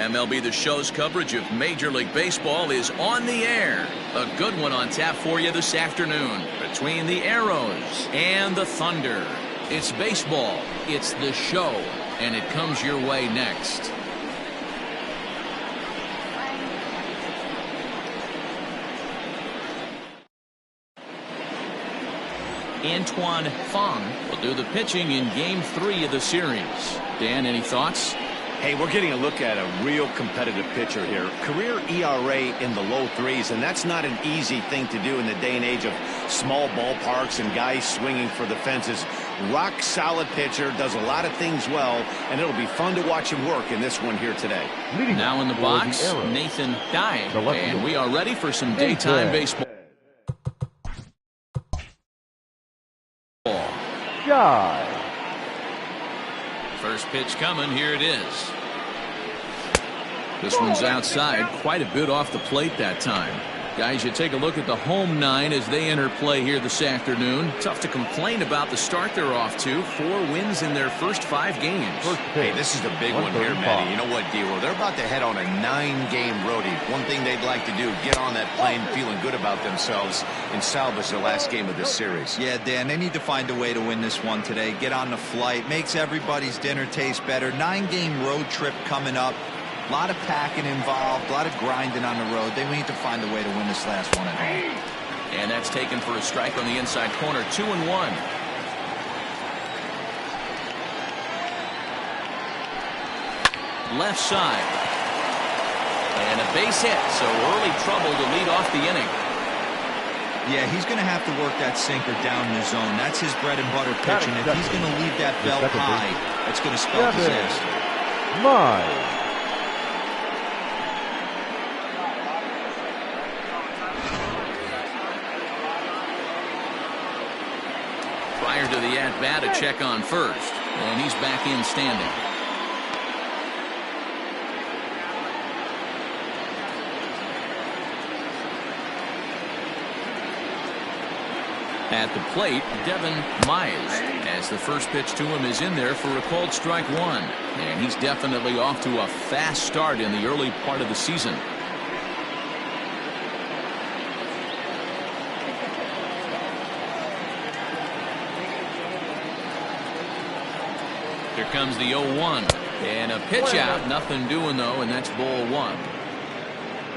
MLB The Show's coverage of Major League Baseball is on the air. A good one on tap for you this afternoon between the Arrows and the Thunder. It's baseball, it's the show, and it comes your way next. Antoine Fong will do the pitching in Game 3 of the series. Dan, any thoughts? Hey, we're getting a look at a real competitive pitcher here. Career ERA in the low threes, and that's not an easy thing to do in the day and age of small ballparks and guys swinging for the fences. Rock solid pitcher, does a lot of things well, and it'll be fun to watch him work in this one here today. Now in the box, Nathan Dye, and we are ready for some daytime baseball. First pitch coming, here it is. This one's outside, quite a bit off the plate that time. Guys, you take a look at the home nine as they enter play here this afternoon. Tough to complain about the start they're off to. 4 wins in their first 5 games. Hey, this is the big one here, Matty. You know what, D-Roll? They're about to head on a 9-game roadie. One thing they'd like to do, get on that plane feeling good about themselves and salvage their last game of this series. Yeah, Dan, they need to find a way to win this one today. Get on the flight. Makes everybody's dinner taste better. 9-game road trip coming up. A lot of packing involved, a lot of grinding on the road. They need to find a way to win this last one at home. And that's taken for a strike on the inside corner, 2-1. Left side. And a base hit, so early trouble to lead off the inning. Yeah, he's going to have to work that sinker down in the zone. That's his bread and butter pitching. If he's going to leave that belt high, that's going to spell disaster. Prior to the at-bat, a check on first, and he's back in standing. At the plate, Devin Mize, as the first pitch to him is in there for a called strike 1. And he's definitely off to a fast start in the early part of the season. Here comes the 0-1. And a pitch out, nothing doing though, and that's ball 1.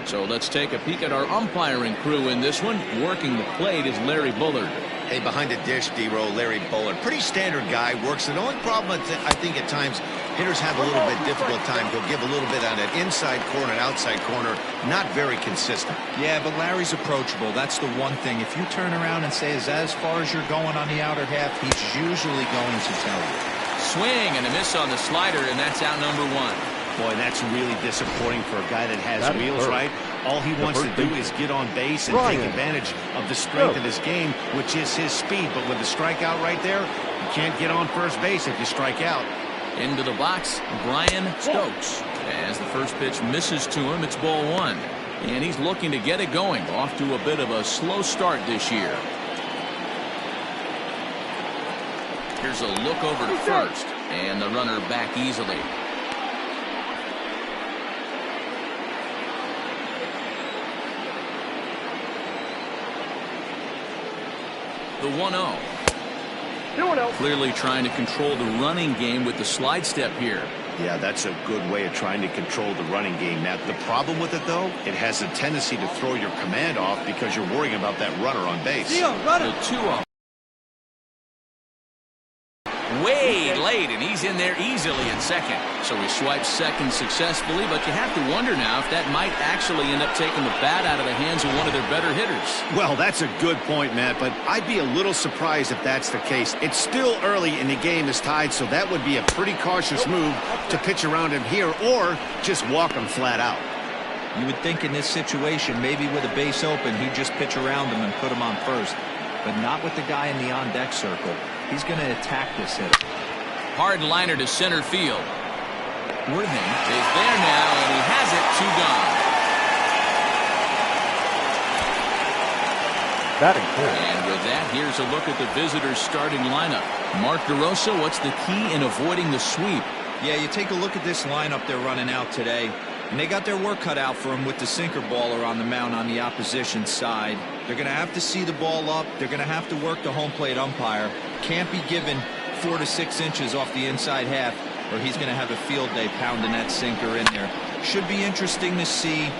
So let's take a peek at our umpiring crew in this one. Working the plate is Larry Bullard. Hey, behind the dish, D-Roll, Larry Bullard. Pretty standard guy, works it. The only problem I think at times hitters have a little bit difficult time. He'll give a little bit on that inside corner and outside corner. Not very consistent. Yeah, but Larry's approachable. That's the one thing. If you turn around and say, is that as far as you're going on the outer half, he's usually going to tell you. Swing and a miss on the slider, and that's out number 1. Boy, that's really disappointing for a guy that has wheels, right? All he wants to do is get on base and take advantage of the strength of his game, which is his speed. But with the strikeout right there, you can't get on first base if you strike out. Into the box, Brian Stokes. As the first pitch misses to him, it's ball 1. And he's looking to get it going. Off to a bit of a slow start this year. Here's a look over to first, and the runner back easily. The 1-0. Clearly trying to control the running game with the slide step here. Yeah, that's a good way of trying to control the running game. Now, the problem with it, though, it has a tendency to throw your command off because you're worrying about that runner on base. The 2-0. Way late, and he's in there easily at second. So he swipes second successfully, but you have to wonder now if that might actually end up taking the bat out of the hands of one of their better hitters. Well, that's a good point, Matt, but I'd be a little surprised if that's the case. It's still early and the game is tied, so that would be a pretty cautious move to pitch around him here or just walk him flat out. You would think in this situation, maybe with a base open, he'd just pitch around him and put him on first. But not with the guy in the on-deck circle. He's going to attack this hitter. Hard liner to center field. Worthing is there now, and he has it. 2 gone. And with that, here's a look at the visitors' starting lineup. Mark DeRosa, what's the key in avoiding the sweep? Yeah, you take a look at this lineup they're running out today. And they got their work cut out for him with the sinker baller on the mound on the opposition side. They're going to have to see the ball up. They're going to have to work the home plate umpire. Can't be given 4 to 6 inches off the inside half, or he's going to have a field day pounding that sinker in there. Should be interesting to see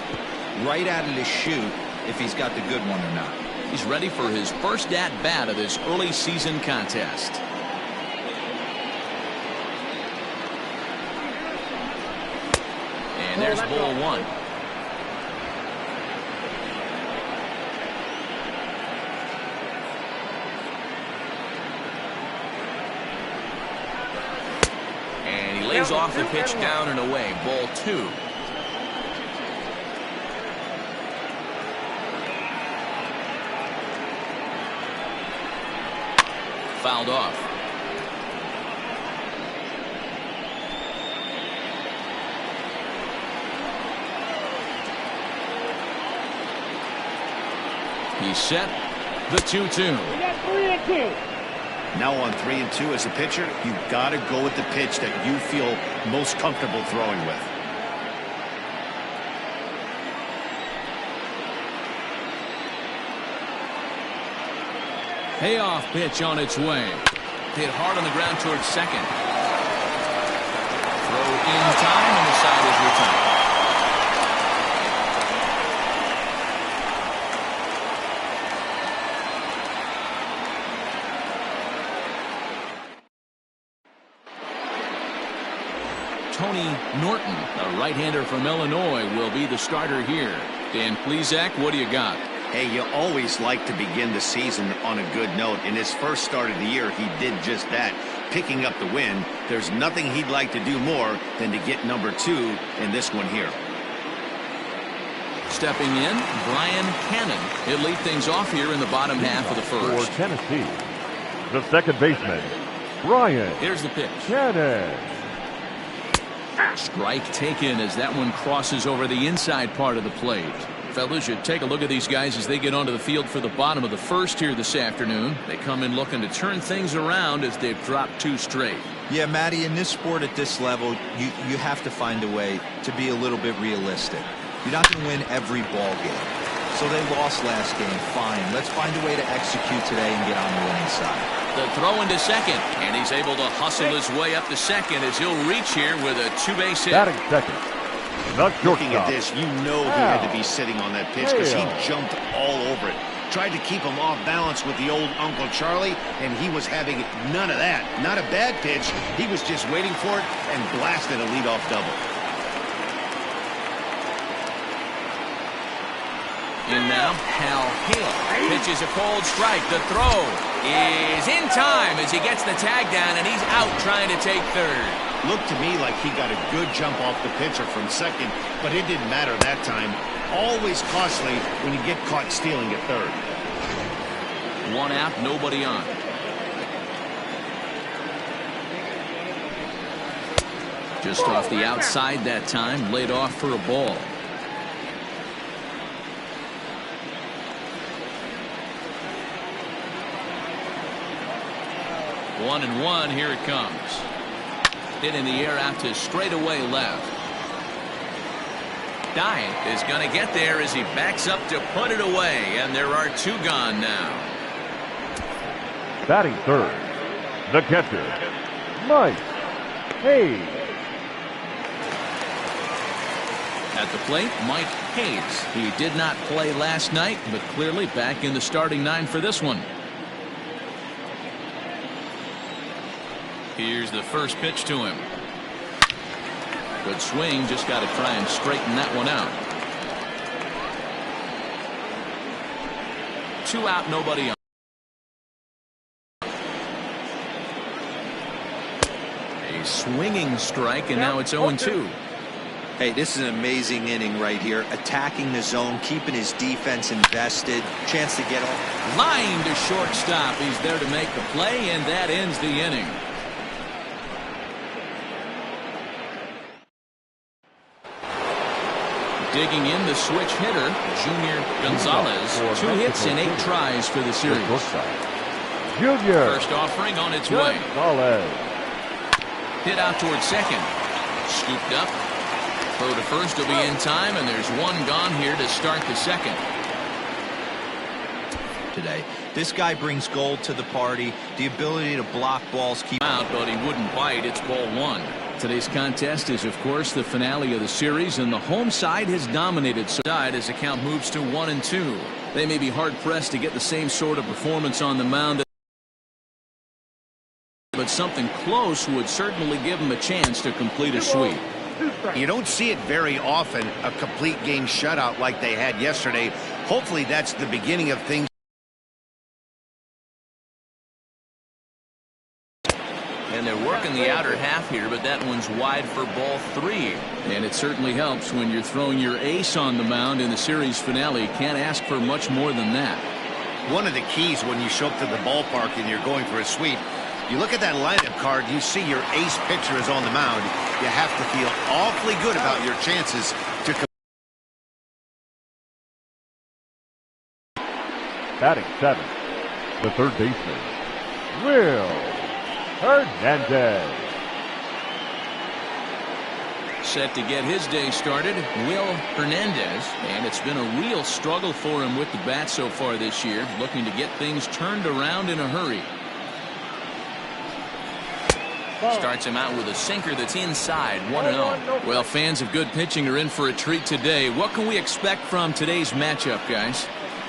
right out of the chute if he's got the good one or not. He's ready for his first at-bat of this early season contest. And there's ball 1. And he lays off the pitch down and away. Ball 2. Fouled off. He's set. The 2-2. Now on 3-2 as a pitcher, you've got to go with the pitch that you feel most comfortable throwing with. Payoff pitch on its way. Hit hard on the ground towards second. Throw in time, and the side is retired. Tony Norton, a right-hander from Illinois, will be the starter here. Dan Plesac, what do you got? Hey, you always like to begin the season on a good note. In his first start of the year, he did just that, picking up the win. There's nothing he'd like to do more than to get number 2 in this one here. Stepping in, Brian Cannon. He'll lead things off here in the bottom half of the first. For Tennessee, the second baseman, Brian Here's the pitch. Cannon. Strike taken as that one crosses over the inside part of the plate. Fellas, you take a look at these guys as they get onto the field for the bottom of the first here this afternoon. They come in looking to turn things around as they've dropped 2 straight. Yeah, Matty, in this sport at this level, you have to find a way to be a little bit realistic. You're not going to win every ball game. So they lost last game. Fine. Let's find a way to execute today and get on the winning side. The throw into second, and he's able to hustle his way up to second as he'll reach here with a 2-base hit. Batting second. Looking at this, you know he had to be sitting on that pitch because he jumped all over it. Tried to keep him off balance with the old Uncle Charlie, and he was having none of that. Not a bad pitch. He was just waiting for it and blasted a leadoff double. In now, Hal Hale pitches a cold strike. The throw is in time as he gets the tag down, and he's out trying to take third. Looked to me like he got a good jump off the pitcher from second, but it didn't matter that time. Always costly when you get caught stealing at third. 1 out, nobody on. Just off the outside that time, laid off for a ball. One and one, here it comes. Hit in the air out to straightaway left. Dye is going to get there as he backs up to put it away, and there are 2 gone now. Batting third, the catcher, Mike Hayes. At the plate, Mike Hayes. He did not play last night, but clearly back in the starting 9 for this one. Here's the first pitch to him. Good swing, just got to try and straighten that one out. 2 out, nobody on. A swinging strike, and now it's 0-2. Hey, this is an amazing inning right here. Attacking the zone, keeping his defense invested. Chance to get off. Line to shortstop. He's there to make the play, and that ends the inning. Digging in, the switch hitter, Junior Gonzalez. 2 hits in 8 tries for the series. Junior. First offering on its way. Gonzalez. Hit out towards second. Scooped up. Throw to first will be in time, and there's one gone here to start the second. Today, this guy brings gold to the party. The ability to block balls, keep out, but he wouldn't bite. It's ball one. Today's contest is, of course, the finale of the series, and the home side has dominated side as the count moves to 1-2. They may be hard-pressed to get the same sort of performance on the mound, but something close would certainly give them a chance to complete a sweep. You don't see it very often, a complete game shutout like they had yesterday. Hopefully that's the beginning of things. And they're working the outer half here, but that one's wide for ball three. And it certainly helps when you're throwing your ace on the mound in the series finale. Can't ask for much more than that. One of the keys when you show up to the ballpark and you're going for a sweep, you look at that lineup card, you see your ace pitcher is on the mound. You have to feel awfully good about your chances to Batting seventh, the third baseman, Will Hernandez. Set to get his day started, Will Hernandez, and it's been a real struggle for him with the bat so far this year, looking to get things turned around in a hurry. Starts him out with a sinker that's inside, 1-0. Well, fans of good pitching are in for a treat today. What can we expect from today's matchup, guys?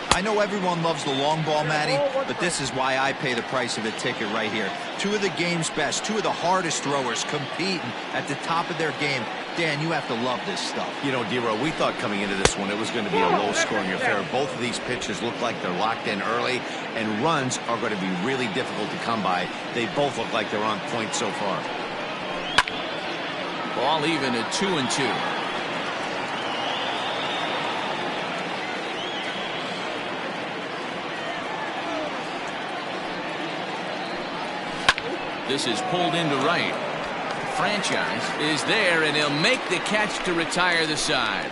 I know everyone loves the long ball, Matty, but this is why I pay the price of a ticket right here. Two of the game's best, two of the hardest throwers competing at the top of their game. Dan, you have to love this stuff. You know, D-Row, we thought coming into this one it was going to be a low-scoring affair. Both of these pitchers look like they're locked in early, and runs are going to be really difficult to come by. They both look like they're on point so far. Ball even at 2-2. This is pulled into right. Franchise is there, and he'll make the catch to retire the side.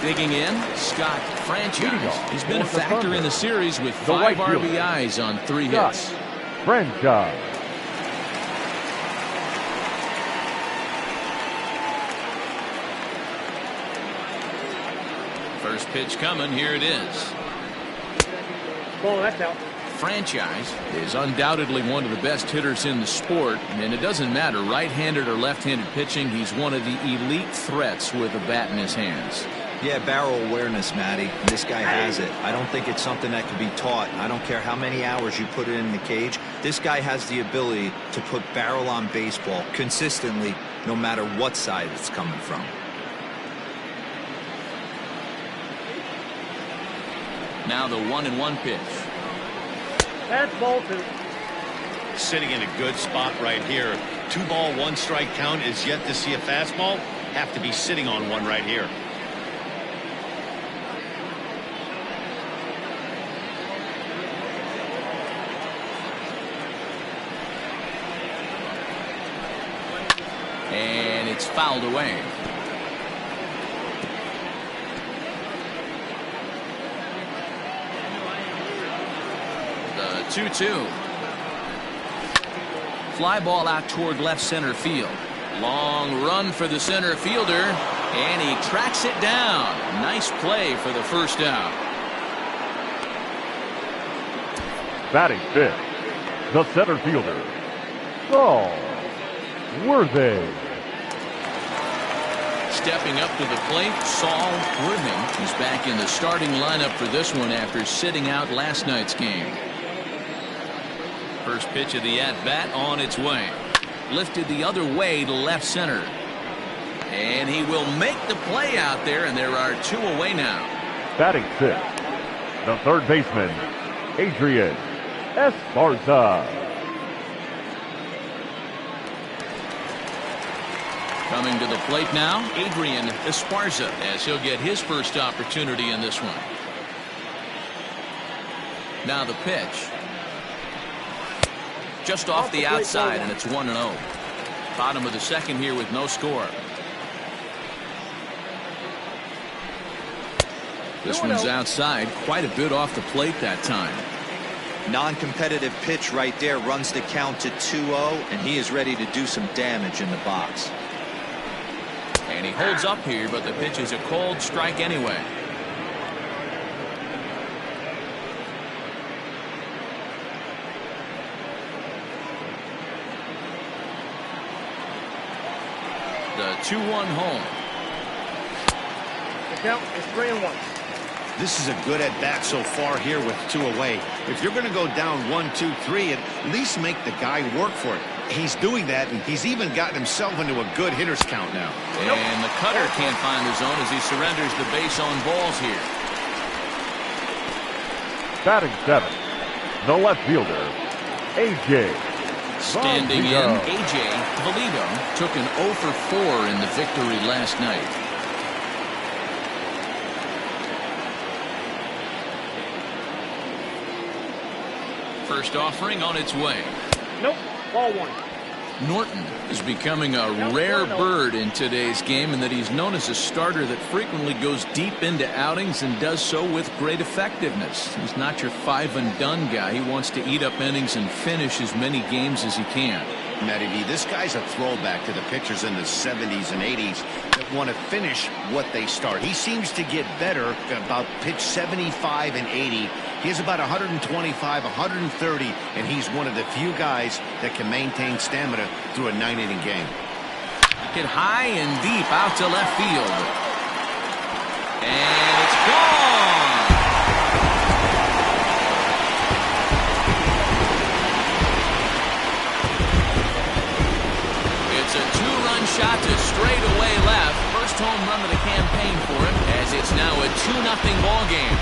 Digging in, Scott Franchise. He's been a factor in the series with 5 RBIs on 3 hits. Franchise. First pitch coming. Here it is. Ball, that's out. Franchise is undoubtedly one of the best hitters in the sport, and it doesn't matter right-handed or left-handed pitching. He's one of the elite threats with a bat in his hands. Yeah, barrel awareness, Matty. This guy has it. I don't think it's something that can be taught. I don't care how many hours you put it in the cage. This guy has the ability to put barrel on baseball consistently, no matter what side it's coming from. Now the 1-1 pitch. That's ball 2. Sitting in a good spot right here. 2-ball, 1-strike count is yet to see a fastball. Have to be sitting on one right here. And it's fouled away. The 2-2. Fly ball out toward left center field. Long run for the center fielder, and he tracks it down. Nice play for the first out. Batting fifth, the center fielder, Saul Worthy. Stepping up to the plate, Saul Worthy is back in the starting lineup for this one after sitting out last night's game. First pitch of the at-bat on its way. Lifted the other way to left center. And he will make the play out there, and there are 2 away now. Batting sixth, the third baseman, Adrian Esparza. Coming to the plate now, Adrian Esparza, as he'll get his first opportunity in this one. Now the pitch. Just off the outside, and it's 1-0. Bottom of the second here with no score. This one's outside, quite a bit off the plate that time. Non-competitive pitch right there, runs the count to 2-0, and he is ready to do some damage in the box. And he holds up here, but the pitch is a cold strike anyway. The 2-1 home. The count is 3-1. This is a good at-bat so far here with 2 away. If you're going to go down 1-2-3, at least make the guy work for it. He's doing that, and he's even gotten himself into a good hitter's count now. And the cutter can't find the zone as he surrenders the base on balls here. Batting 7, the left fielder, A.J. Standing in, A.J. Valido took an 0 for 4 in the victory last night. First offering on its way. Nope. Ball 1. Norton is becoming a rare bird in today's game in that he's known as a starter that frequently goes deep into outings and does so with great effectiveness. He's not your 5-and-done guy. He wants to eat up innings and finish as many games as he can. Matty V, this guy's a throwback to the pitchers in the 70s and 80s that want to finish what they start. He seems to get better about pitch 75 and 80. He has about 125, 130, and he's one of the few guys that can maintain stamina through a 9-inning game. Hit high and deep out to left field. And it's gone! It's a 2-run shot to straightaway left. First home run of the campaign for him, as it's now a 2-0 ball game.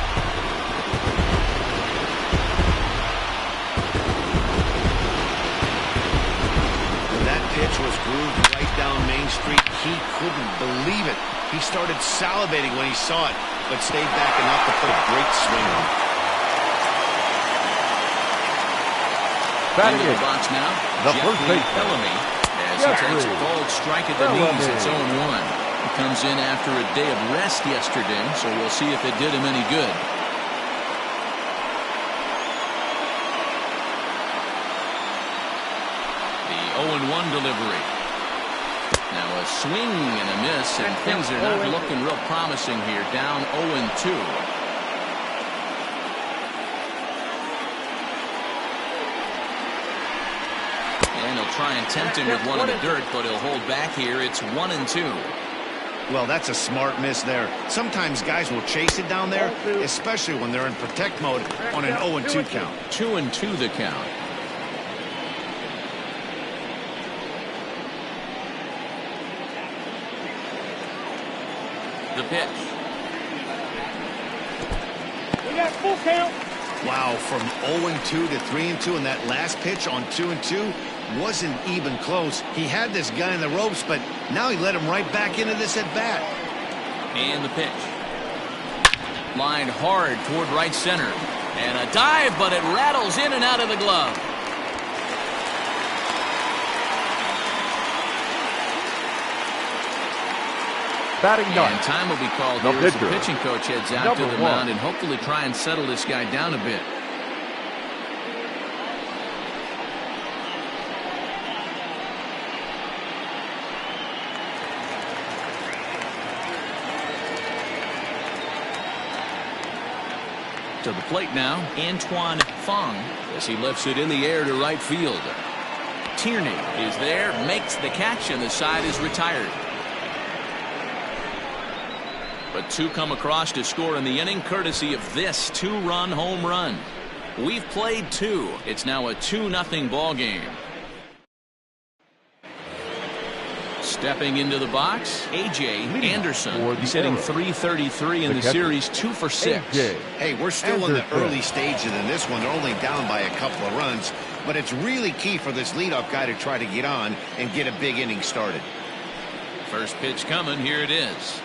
Pitch was grooved right down Main Street. He couldn't believe it. He started salivating when he saw it, but stayed back enough to put a great swing on. Into the box now, the first baseman, Bellamy, as he takes a bold strike at the knees. It's 0-1. He comes in after a day of rest yesterday, so we'll see if it did him any good. The 0-1 delivery. Now a swing and a miss, and things are not looking real promising here. Down 0-2. And he'll try and tempt him with one in the dirt, but he'll hold back here. It's 1-2. Well, that's a smart miss there. Sometimes guys will chase it down there, especially when they're in protect mode on an 0-2 count. 2-2 the count. The pitch. We got full count. Wow, from 0-2 to 3-2, and that last pitch on 2-2 wasn't even close. He had this guy in the ropes, but now he let him right back into this at bat. And the pitch. Lined hard toward right center. And a dive, but it rattles in and out of the glove. Batting 9. And time will be called here as the pitching coach heads out to the mound and hopefully try and settle this guy down a bit. To the plate now, Antoine Fong, as he lifts it in the air to right field. Tierney is there, makes the catch, and the side is retired. But two come across to score in the inning, courtesy of this 2-run home run. We've played 2. It's now a 2-0 ball game. Stepping into the box, A.J. Anderson. He's hitting .333 in the series, 2 for 6. Hey, we're still in the early stages in this one. They're only down by a couple of runs, but it's really key for this leadoff guy to try to get on and get a big inning started. First pitch coming. Here it is.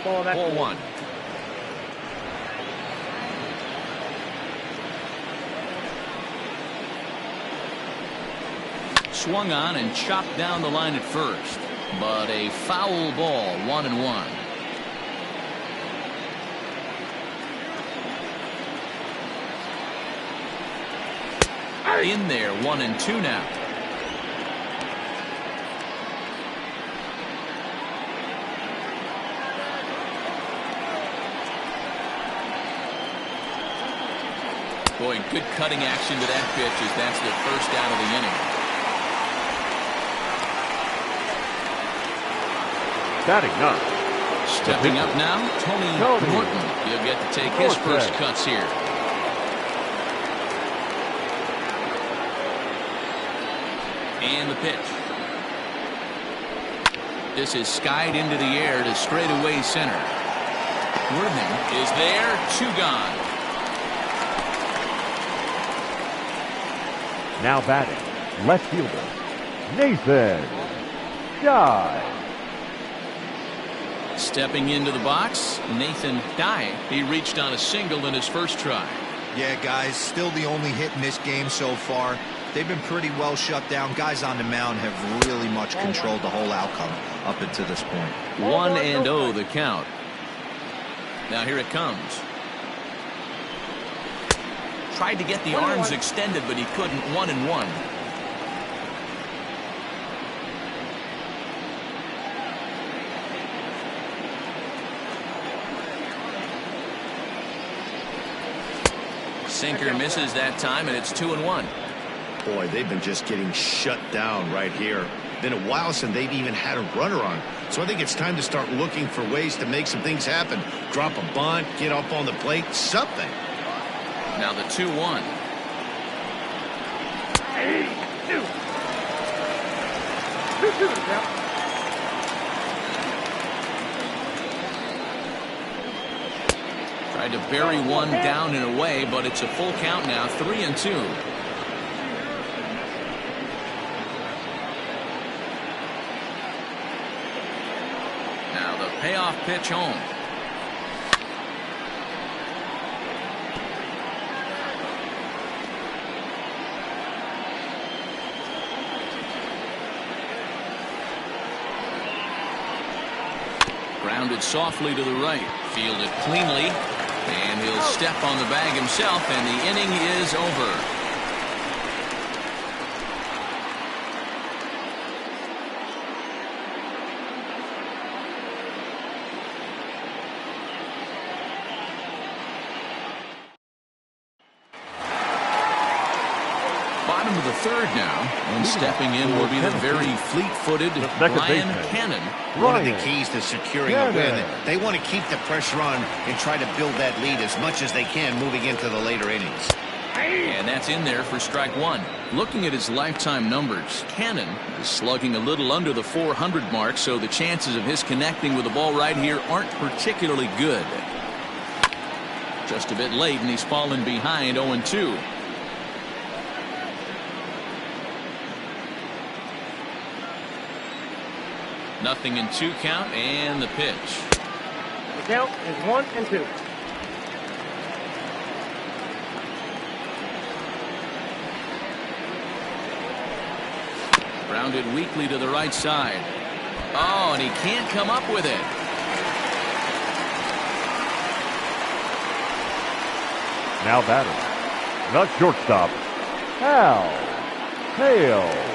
Ball 1. Swung on and chopped down the line at first, but a foul ball. 1-1. In there, 1-2 now. Boy, good cutting action to that pitch as that's the first out of the inning. Batting up. Stepping up now, Tony Norton. He'll get to take his first cuts here. And the pitch. This is skied into the air to straightaway center. Worthing is there, 2 gone. Now batting, left fielder, Nathan Dye. Stepping into the box, Nathan Dye. He reached on a single in his first try. Yeah, guys, still the only hit in this game so far. They've been pretty well shut down. Guys on the mound have really much controlled the whole outcome up until this point. 1-0 the count. Now here it comes. Tried to get the arms extended, but he couldn't. 1-1. Sinker misses that time, and it's 2-1. Boy, they've been just getting shut down right here. Been a while since they've even had a runner on. So I think it's time to start looking for ways to make some things happen. Drop a bunt, get up on the plate, something. Now the 2-1. Tried to bury one down and away, but it's a full count now, 3-2. Now the payoff pitch home. Grounded softly to the right, fielded cleanly, and he'll step on the bag himself, and the inning is over. Bottom of the third now, and stepping in will be the very fleet-footed Brian Cannon. One of the keys to securing a win, they want to keep the pressure on and try to build that lead as much as they can moving into the later innings. And that's in there for strike 1. Looking at his lifetime numbers, Cannon is slugging a little under the 400 mark, so the chances of his connecting with the ball right here aren't particularly good. Just a bit late, and he's fallen behind 0-2. Nothing in 2 count, and the pitch. The count is 1-2. Grounded weakly to the right side. Oh, and he can't come up with it. Now batting, the shortstop, Hal Hale.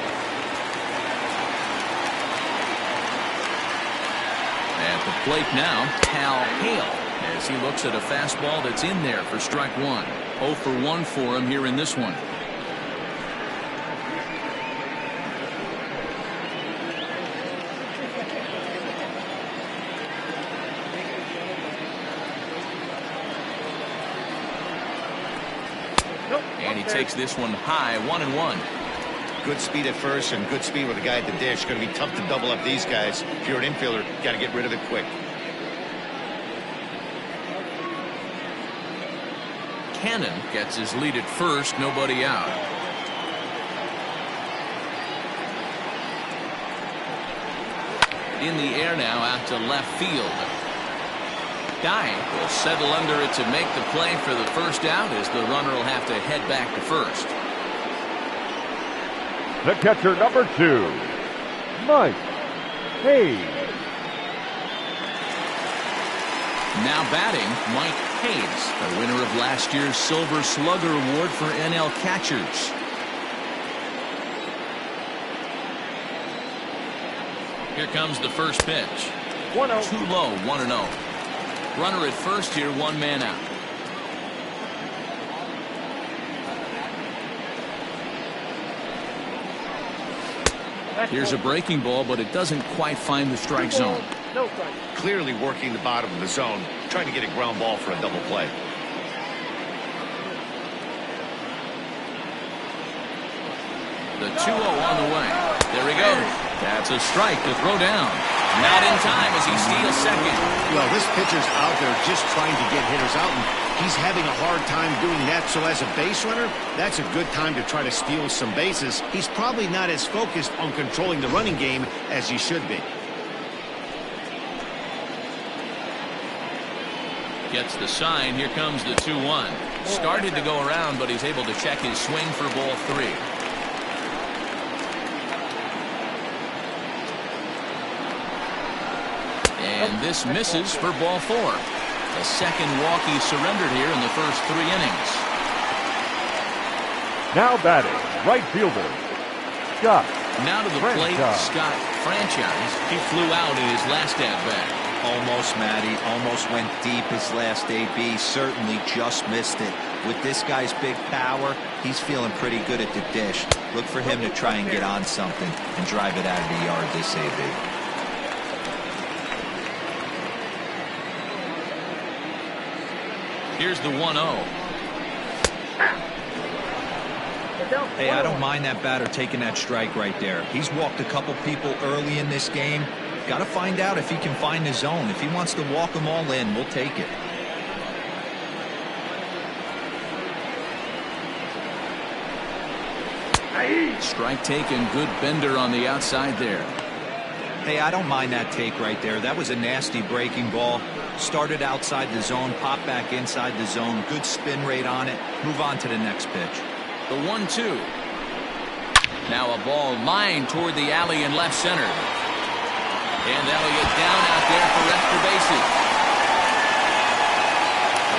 At the plate now, Hal Hale, as he looks at a fastball that's in there for strike 1. 0 for 1 for him here in this one. And he takes this one high, 1-1. Good speed at first and good speed with the guy at the dish. Going to be tough to double up these guys. If you're an infielder, got to get rid of it quick. Cannon gets his lead at first, nobody out. In the air now out to left field. Dye will settle under it to make the play for the first out, as the runner will have to head back to first. The catcher, number 2, Mike Hayes. Now batting, Mike Hayes, the winner of last year's Silver Slugger Award for NL catchers. Here comes the first pitch. 1-0. Too low, 1-0. Runner at first here, one man out. Here's a breaking ball, but it doesn't quite find the strike zone. No strike. Clearly working the bottom of the zone, trying to get a ground ball for a double play. The 2-0 on the way. There he goes. That's a strike to throw down. Not in time as he steals second. Well, this pitcher's out there just trying to get hitters out, and he's having a hard time doing that. So as a base runner, that's a good time to try to steal some bases. He's probably not as focused on controlling the running game as he should be. Gets the sign. Here comes the 2-1. Started to go around, but he's able to check his swing for ball 3. And this misses for ball 4. The second walk he surrendered here in the first 3 innings. Now batting, right fielder, Scott. Now to the plate, Scott Franchise. He flew out in his last at-bat. Almost, Matty. Almost went deep his last AB. Certainly just missed it. With this guy's big power, he's feeling pretty good at the dish. Look for him to try and get on something and drive it out of the yard this AB. Here's the 1-0. Hey, I don't mind that batter taking that strike right there. He's walked a couple people early in this game. Got to find out if he can find the zone. If he wants to walk them all in, we'll take it. Strike taken. Good bender on the outside there. Hey, I don't mind that take right there. That was a nasty breaking ball. Started outside the zone, popped back inside the zone. Good spin rate on it. Move on to the next pitch. The 1-2. Now a ball lined toward the alley in left center. And Elliott down out there for extra bases.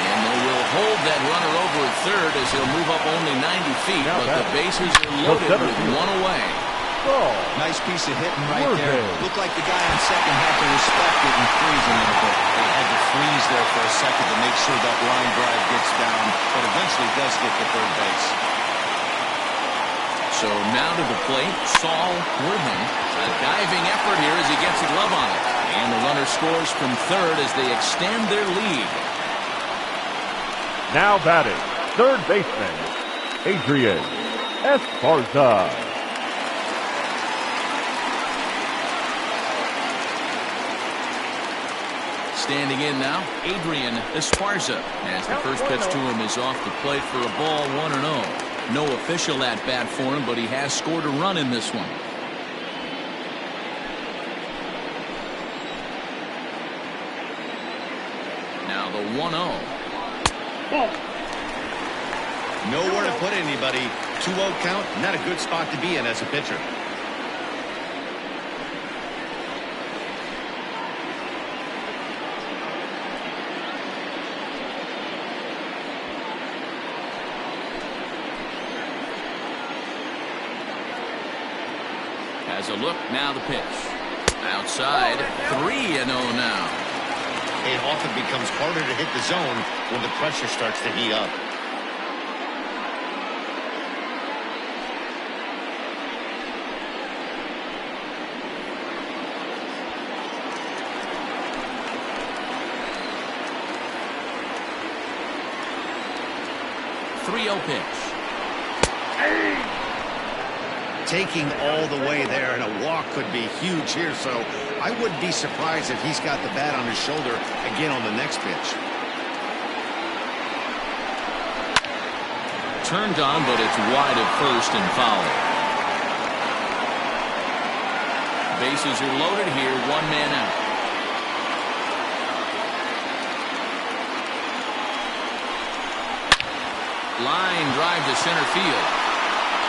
And they will hold that runner over at third as he'll move up only 90 feet. But the bases are loaded with one away. Nice piece of hitting right there. Looked like the guy on second had to respect it and freeze a little bit. They had to freeze there for a second to make sure that line drive gets down, but eventually does get to third base. So now to the plate, Saul Worthing. A diving effort here as he gets a glove on it. And the runner scores from third as they extend their lead. Now batting, third baseman, Adrian Esparza. Standing in now, Adrian Esparza, as the first pitch to him is off the plate for a ball, 1-0. No official at-bat for him, but he has scored a run in this one. Now the 1-0. Nowhere to put anybody. 2-0 count, not a good spot to be in as a pitcher. Has a look, now the pitch. Outside, 3-0 now. It often becomes harder to hit the zone when the pressure starts to heat up. Pitch. Taking all the way there, and a walk could be huge here, so I wouldn't be surprised if he's got the bat on his shoulder again on the next pitch. Turned on, but it's wide at first and foul. Bases are loaded here, one man out. Line drive to center field.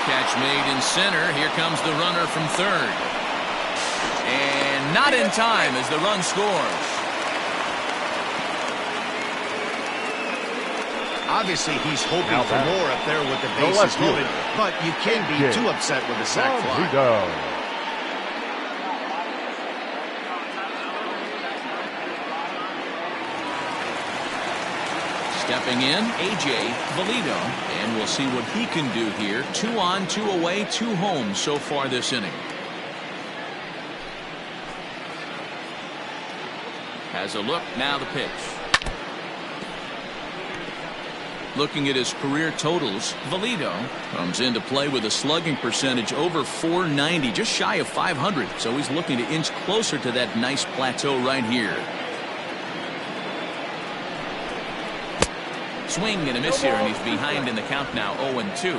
Catch made in center. Here comes the runner from third. And not in time as the run scores. Obviously, he's hoping for more up there with the bases loaded, but you can't be too upset with a sac fly. Coming in, A.J. Valido. And we'll see what he can do here. 2 on, 2 away, 2 home so far this inning. Has a look, now the pitch. Looking at his career totals, Valido comes into play with a slugging percentage over .490, just shy of .500. So he's looking to inch closer to that nice plateau right here. Swing and a miss here, and he's behind in the count now, 0-2.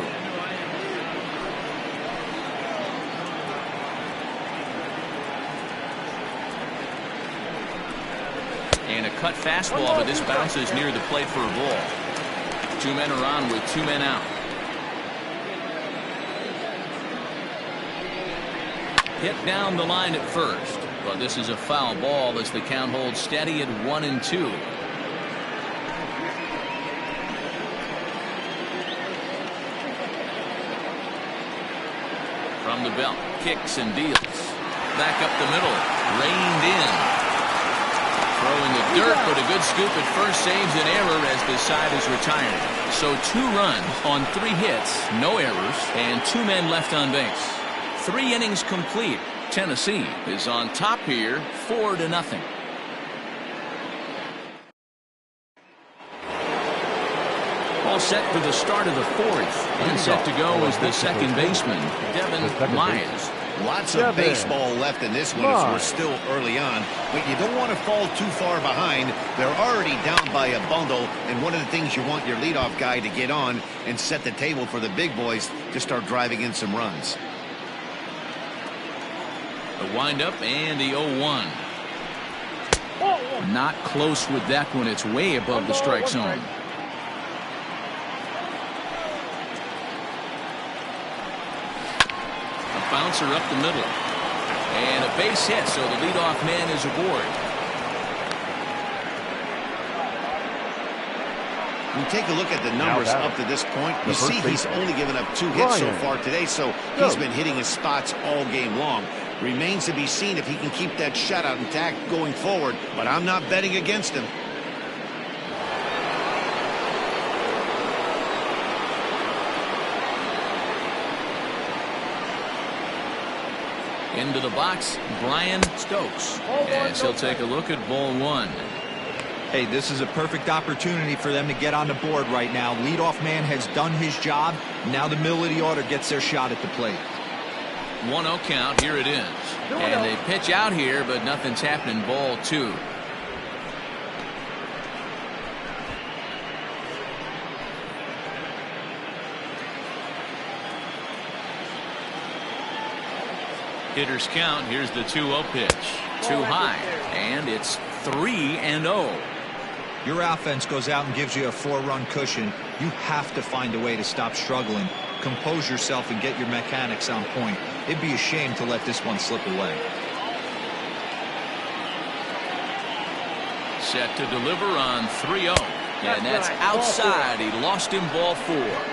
And a cut fastball, but this bounces near the plate for a ball. 2 men are on with 2 men out. Hit down the line at first, but this is a foul ball as the count holds steady at 1-2. From the belt, kicks and deals. Back up the middle, reined in. Throwing the dirt, but a good scoop at first saves an error as the side is retired. So 2 runs on 3 hits, no errors, and 2 men left on base. 3 innings complete. Tennessee is on top here, 4-0. All set for the start of the 4th. And set to go is the second baseman, Devin Myers. Lots of baseball left in this one as we're still early on, but you don't want to fall too far behind. They're already down by a bundle, and one of the things you want your leadoff guy to get on and set the table for the big boys to start driving in some runs. The windup and the 0-1. Not close with that one. It's way above the strike zone. Bouncer up the middle, and a base hit, so the leadoff man is aboard. When you take a look at the numbers up to this point, you see he's only given up 2 hits so far today, so he's been hitting his spots all game long. Remains to be seen if he can keep that shutout intact going forward, but I'm not betting against him. Into the box, Brian Stokes. As he'll take a look at ball 1. Hey, this is a perfect opportunity for them to get on the board right now. Leadoff man has done his job. Now the middle of the order gets their shot at the plate. 1-0 count, here it is. And they pitch out here, but nothing's happening. Ball 2. Hitters count. Here's the 2-0 pitch. Too high, and it's 3-0. Your offense goes out and gives you a 4-run cushion. You have to find a way to stop struggling. Compose yourself and get your mechanics on point. It'd be a shame to let this one slip away. Set to deliver on 3-0. And that's outside. He lost him, ball 4.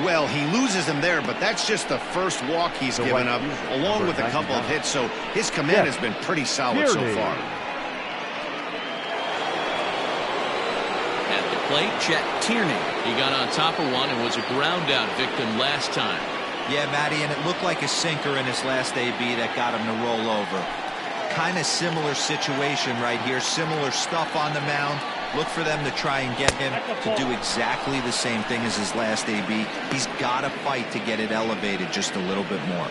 Well, he loses him there, but that's just the first walk he's given up, along with a couple of hits, so his command has been pretty solid so far. At the plate, Chet Tierney. He got on top of one and was a ground out victim last time. Yeah, Matty, and it looked like a sinker in his last AB that got him to roll over. Kind of similar situation right here, similar stuff on the mound. Look for them to try and get him to do exactly the same thing as his last AB. He's got to fight to get it elevated just a little bit more.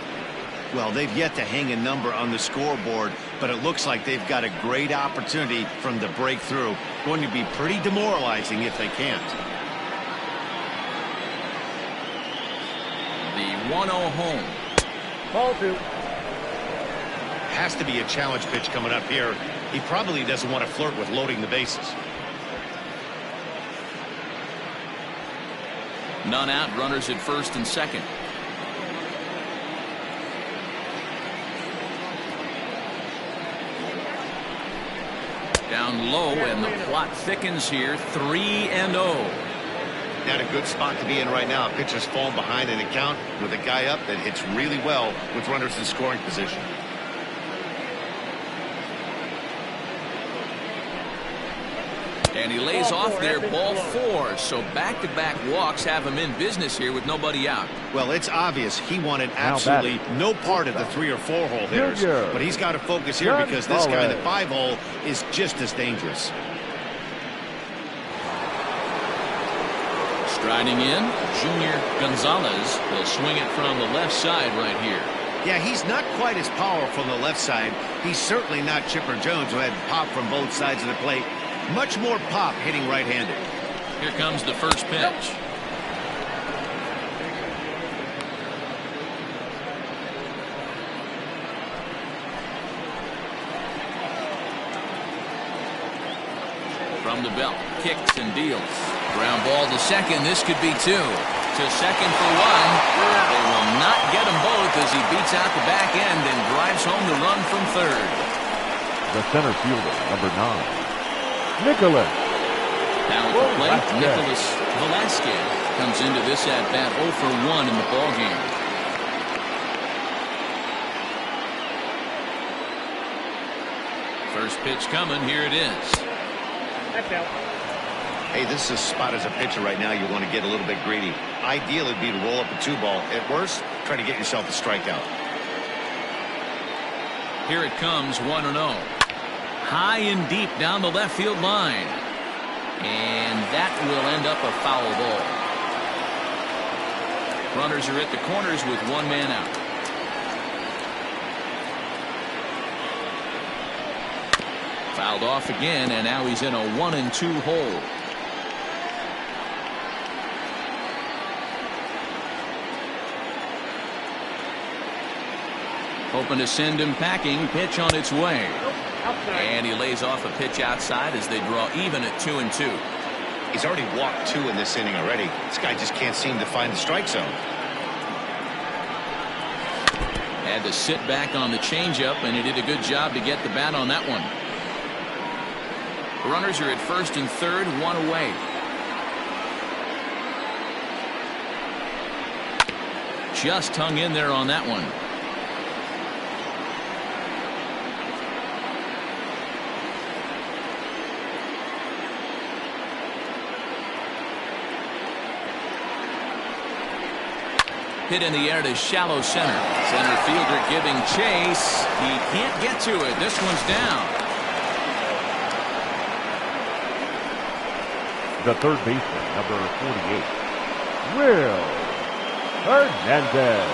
Well, they've yet to hang a number on the scoreboard, but it looks like they've got a great opportunity from the breakthrough. Going to be pretty demoralizing if they can't. The 1-0 home. Ball 2. Has to be a challenge pitch coming up here. He probably doesn't want to flirt with loading the bases. None out, runners at first and second. Down low, and the plot thickens here. 3-0. Not a good spot to be in right now. Pitcher's falling behind in a count with a guy up that hits really well with runners in scoring position. And he lays off there, ball 4. So back-to-back walks have him in business here with nobody out. Well, it's obvious he wanted absolutely no part of the 3 or 4 hole hitters. But he's got to focus here because this guy, the 5 hole, is just as dangerous. Striding in, Junior Gonzalez will swing it from the left side right here. Yeah, he's not quite as powerful on the left side. He's certainly not Chipper Jones, who had pop from both sides of the plate. Much more pop hitting right-handed. Here comes the first pitch. From the belt, kicks and deals. Ground ball to second. This could be 2. To second for 1. They will not get them both as he beats out the back end and drives home the run from third. The center fielder, number 9, Nicholas. Down at the plate, Nicholas Velasquez comes into this at-bat 0 for 1 in the ballgame. First pitch coming. Here it is. Hey, this is a spot as a pitcher right now you want to get a little bit greedy. Ideal would be to roll up a 2-ball. At worst, try to get yourself a strikeout. Here it comes, 1-0. High and deep down the left field line. And that will end up a foul ball. Runners are at the corners with 1 man out. Fouled off again, and now he's in a 1-2 hole. Hoping to send him packing. Pitch on its way. And he lays off a pitch outside as they draw even at 2-2. He's already walked 2 in this inning already. This guy just can't seem to find the strike zone. Had to sit back on the changeup, and he did a good job to get the bat on that one. Runners are at first and third, 1 away. Just hung in there on that one. Hit in the air to shallow center. Center fielder giving chase. He can't get to it. This one's down. The third baseman, number 48, Will Hernandez.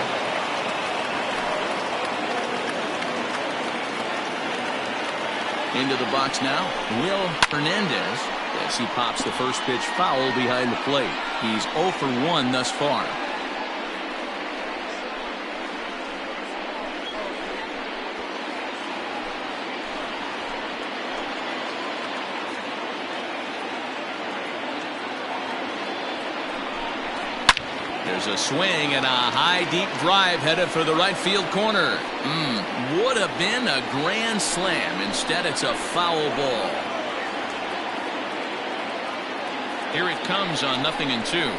Into the box now, Will Hernandez, as he pops the first pitch foul behind the plate. He's 0 for 1 thus far. There's a swing and a high deep drive headed for the right field corner. Would have been a grand slam. Instead, it's a foul ball. Here it comes on 0-2.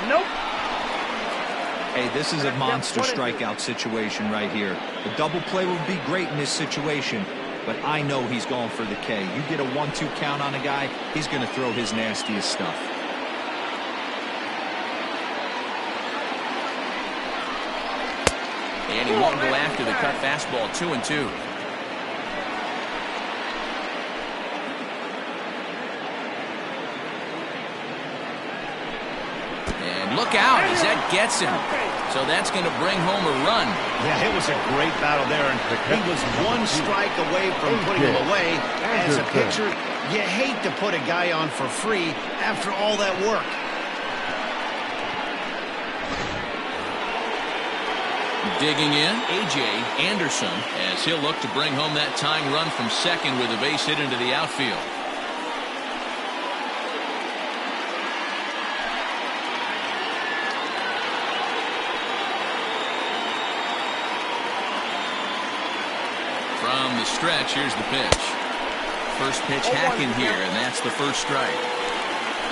Nope. Hey, this is a monster strikeout situation right here. A double play would be great in this situation, but I know he's going for the K. You get a 1-2 count on a guy, he's going to throw his nastiest stuff. And he won't go after the cut fastball. 2-2. Look out as that gets him. So that's going to bring home a run. Yeah, it was a great battle there, and he was 1 strike away from putting him away. As a pitcher, you hate to put a guy on for free after all that work. Digging in, A.J. Anderson, as he'll look to bring home that tying run from second with a base hit into the outfield. From the stretch, here's the pitch. First pitch hacking here, and that's the first strike.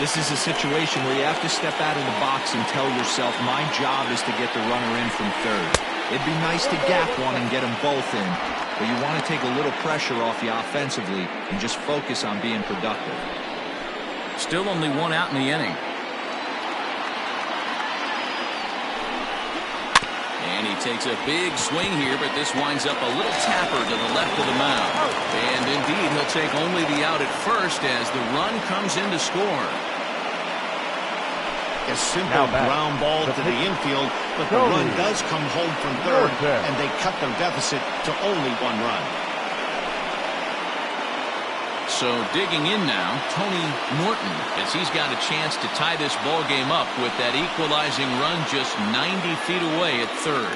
This is a situation where you have to step out of the box and tell yourself, my job is to get the runner in from third. It'd be nice to gap one and get them both in, but you want to take a little pressure off you offensively and just focus on being productive. Still only one out in the inning. And he takes a big swing here, but this winds up a little tapper to the left of the mound. And indeed, he'll take only the out at first as the run comes in to score. A simple ground ball to the infield, but the run does come home from third, and they cut their deficit to only one run. So digging in now, Tony Norton, as he's got a chance to tie this ball game up with that equalizing run just 90 feet away at third.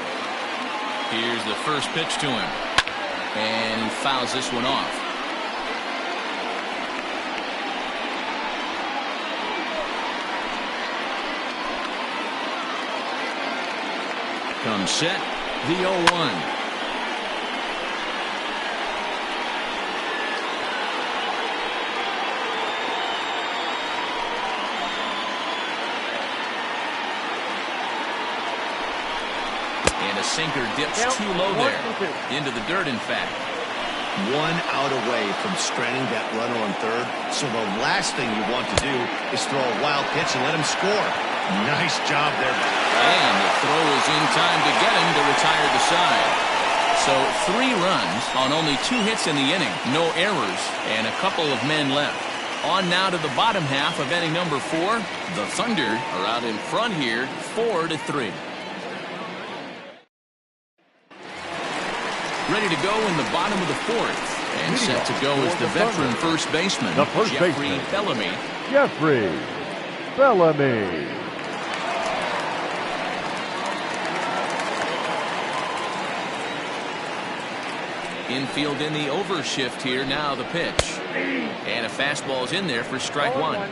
Here's the first pitch to him, and he fouls this one off. Comes set, the 0-1. And a sinker dips too low there, into the dirt in fact. One out away from stranding that runner on third, so the last thing you want to do is throw a wild pitch and let him score. Nice job there. And the throw is in time to get him to retire the side. So 3 runs on only 2 hits in the inning, no errors, and a couple of men left. On now to the bottom half of inning number 4. The Thunder are out in front here, 4-3. Ready to go in the bottom of the 4th. And set to go is the veteran first baseman, Jeffrey Bellamy. Jeffrey Bellamy. Infield in the overshift here. Now the pitch. And a fastball's in there for strike 1.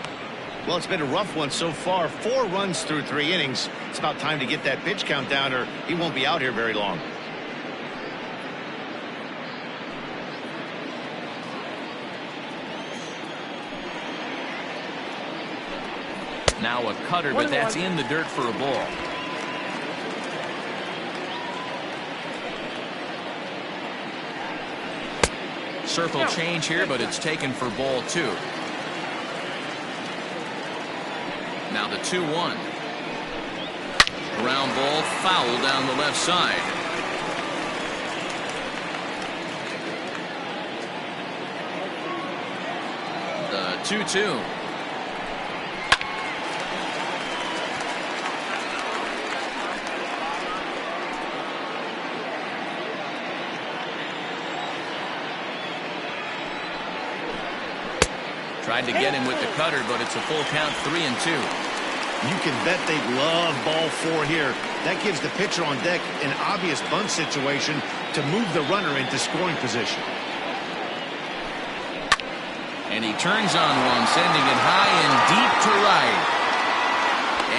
Well, it's been a rough one so far. 4 runs through 3 innings. It's about time to get that pitch count down, or he won't be out here very long. Now a cutter, but that's in the dirt for a ball. Circle change here, but it's taken for ball 2. Now the 2-1. Ground ball, foul down the left side. The 2-2. Tried to get him with the cutter, but it's a full count, 3-2. You can bet they love ball 4 here. That gives the pitcher on deck an obvious bunt situation to move the runner into scoring position. And he turns on one, sending it high and deep to right.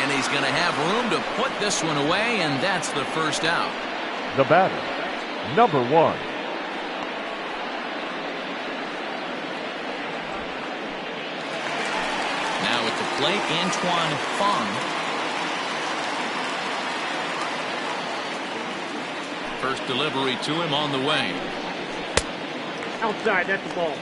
And he's going to have room to put this one away, and that's the first out. The batter, number 1. Now at the plate, Antoine Fong. First delivery to him on the way. Outside, that's the ball.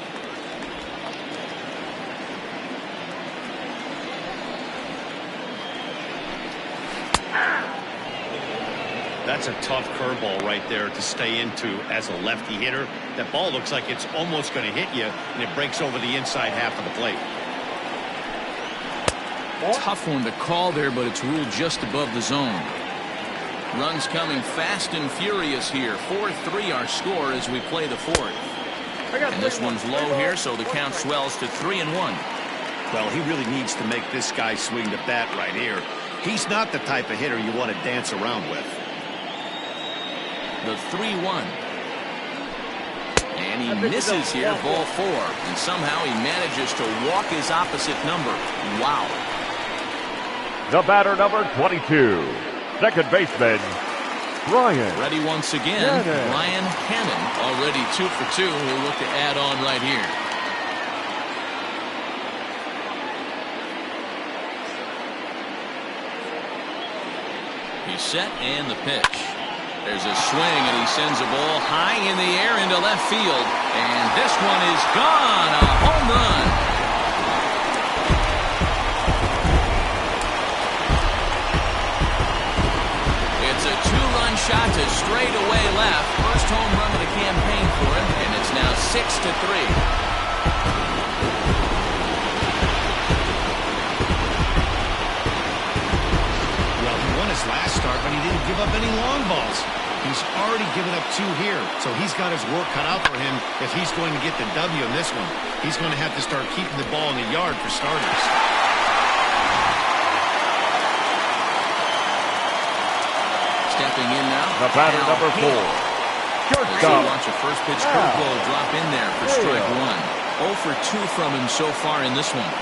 That's a tough curveball right there to stay into as a lefty hitter. That ball looks like it's almost going to hit you, and it breaks over the inside half of the plate. Tough one to call there, but it's ruled just above the zone. Runs coming fast and furious here. 4-3 our score as we play the 4th. And this one's low here, so the count swells to 3-1. Well, he really needs to make this guy swing the bat right here. He's not the type of hitter you want to dance around with. The 3-1. And he misses here, ball 4. And somehow he manages to walk his opposite number. Wow. The batter, number 22. Second baseman, Brian. Ready once again, Brian Hannon. Already 2 for 2. He'll look to add on right here. He's set and the pitch. There's a swing and he sends a ball high in the air into left field. And this one is gone. A home run. It's a two-run shot to straightaway left. First home run of the campaign for him, and it's now 6-3. His last start, but he didn't give up any long balls. He's already given up 2 here, so he's got his work cut out for him if he's going to get the W in this one. He's going to have to start keeping the ball in the yard for starters. Stepping in now. The batter, number 4. Shortstop. Watch a first pitch curveball drop in there for strike 1. 0 for 2 from him so far in this one.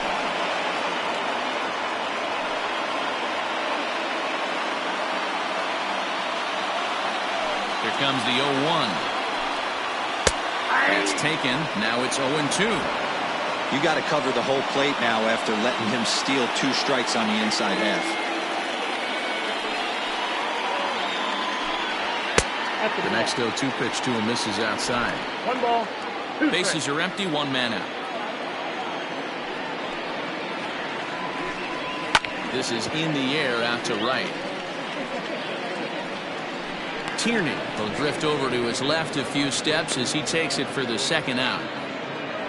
Here comes the 0-1. That's taken. Now it's 0-2. You got to cover the whole plate now after letting him steal 2 strikes on the inside half. The next 0-2 pitch to him misses outside. 1 ball, 2 Bases are empty, 1 man out. This is in the air out to right. Tierney will drift over to his left a few steps as he takes it for the second out.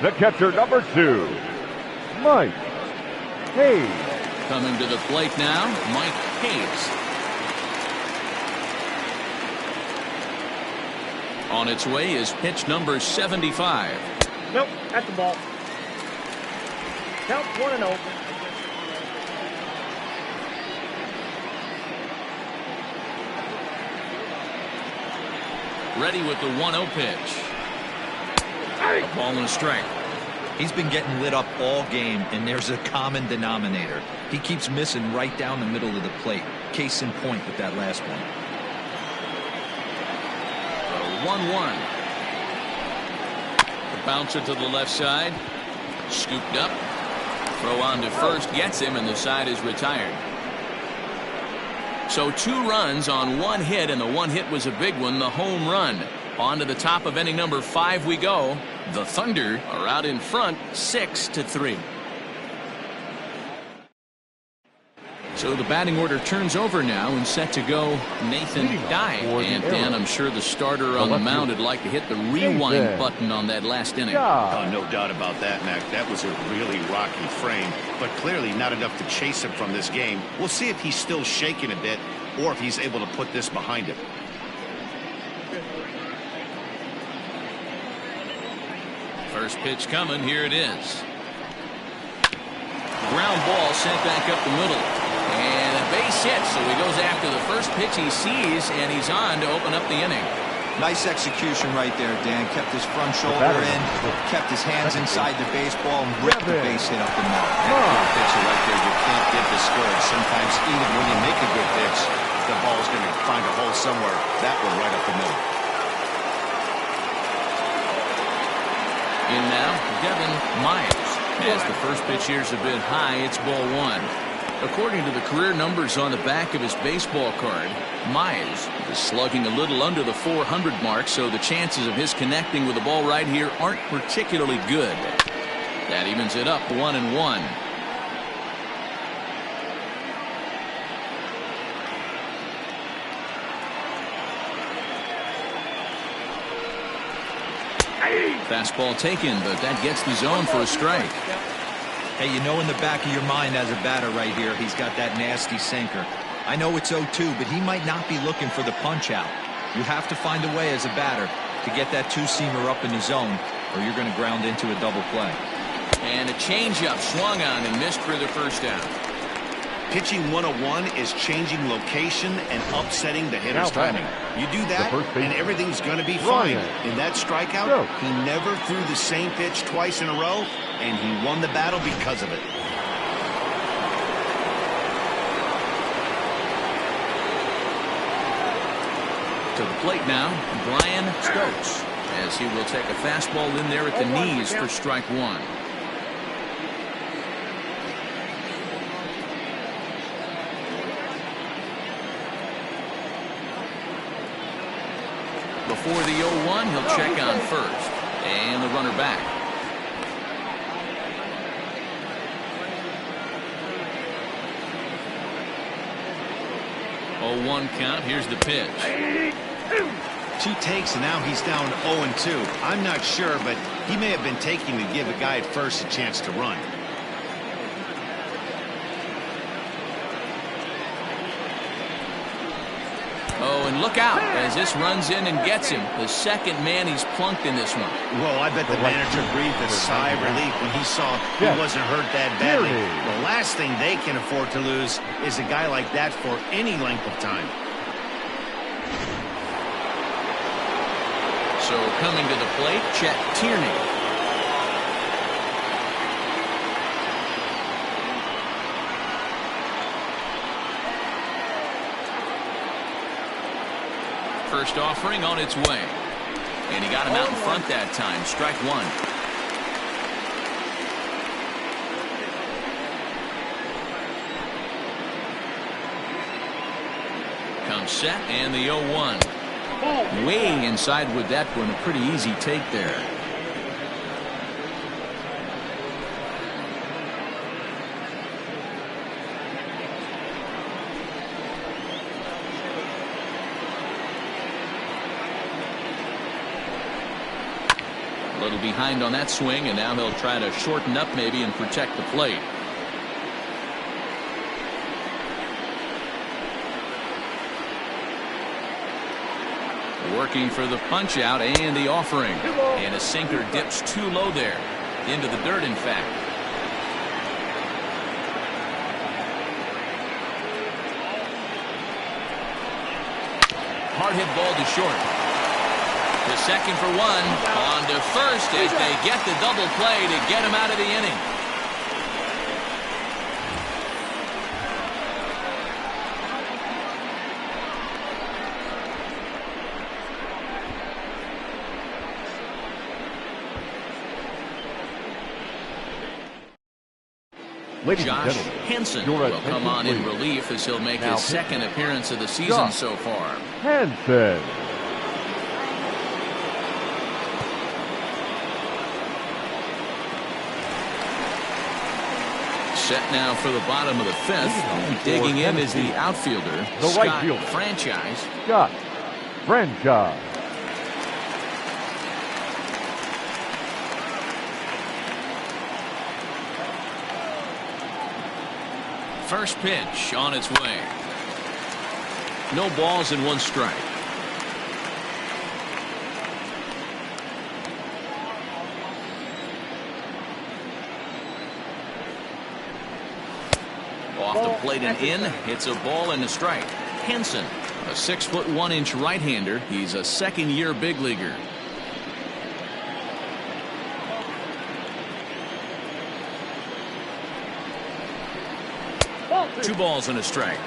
The catcher, number 2, Mike Hayes. Coming to the plate now, Mike Hayes. On its way is pitch number 75. Nope, that's the ball. Count 1-0. Ready with the 1-0 pitch. A ball and a strike. He's been getting lit up all game, and there's a common denominator. He keeps missing right down the middle of the plate. Case in point with that last one. 1-1. The bouncer to the left side. Scooped up. Throw on to first. Gets him, and the side is retired. So 2 runs on 1 hit, and the 1 hit was a big one, the home run. On to the top of inning number 5 we go. The Thunder are out in front, 6-3. So the batting order turns over now and set to go Nathan Dye. And Dan, I'm sure the starter on the mound would like to hit the rewind button on that last inning. Oh, no doubt about that, Mac. That was a really rocky frame, but clearly not enough to chase him from this game. We'll see if he's still shaking a bit or if he's able to put this behind him. First pitch coming. Here it is. Ground ball sent back up the middle. And a base hit, so he goes after the first pitch he sees, and he's on to open up the inning. Nice execution right there, Dan. Kept his front shoulder in, kept his hands inside the baseball, and ripped the base hit up the middle. That pitcher right there, you can't get discouraged. Sometimes even when you make a good pitch, the ball's going to find a hole somewhere. That one right up the middle. In now, Devin Myers. As the first pitch here's a bit high, it's ball 1. According to the career numbers on the back of his baseball card, Myers is slugging a little under the 400 mark, so the chances of his connecting with the ball right here aren't particularly good. That evens it up 1-1. Fastball taken, but that gets the zone for a strike. Hey, you know in the back of your mind as a batter right here, he's got that nasty sinker. I know it's 0-2, but he might not be looking for the punch out. You have to find a way as a batter to get that 2-seamer up in the zone, or you're going to ground into a double play. And a changeup swung on and missed for the first out. Pitching 101 is changing location and upsetting the hitter's timing. You do that, and everything's going to be fine. In that strikeout, he never threw the same pitch twice in a row, and he won the battle because of it. To the plate now, Brian Stokes, as he will take a fastball in there at the knees for strike 1. for the 0-1. He'll check on first. And the runner back. 0-1 count. Here's the pitch. 2 takes, and now he's down 0-2. I'm not sure, but he may have been taking to give a guy at first a chance to run. Oh, and look out as this runs in and gets him. The second man he's plunked in this one. Well, I bet the manager breathed a sigh of relief when he saw he wasn't hurt that badly. The last thing they can afford to lose is a guy like that for any length of time. So coming to the plate, Chet Tierney. First offering on its way. And he got him out in front that time. Strike 1. Comes set and the 0-1. Way inside with that one. A pretty easy take there. A little behind on that swing, and now he'll try to shorten up maybe and protect the plate. Working for the punch out and the offering. And a sinker dips too low there. Into the dirt, in fact. Hard hit ball to short. The second for 1. On to first as they get the double play to get him out of the inning. Ladies and Josh gentlemen, Hansen your will come on in attention, please. relief as he'll make Now his second appearance of the season Josh so far. Hansen. Set now for the bottom of the 5th. Digging in is the outfielder, The Scott right fielder. Franchise. Scott Franchise. First pitch on its way. No balls and 1 strike. Off the plate and in. It's a ball and a strike. Hansen, a 6'1" right-hander. He's a second-year big leaguer. Two balls and a strike.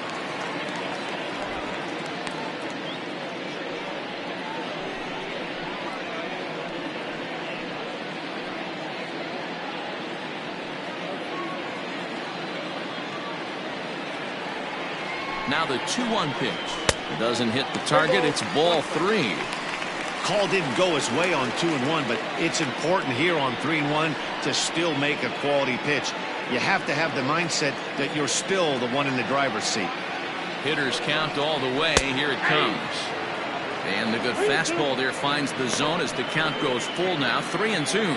Now the 2-1 pitch. It doesn't hit the target. It's ball 3. Call didn't go his way on 2-1, but it's important here on 3-1 to still make a quality pitch. You have to have the mindset that you're still the one in the driver's seat. Hitters count all the way. Here it comes. And the good fastball there finds the zone as the count goes full now. 3-2.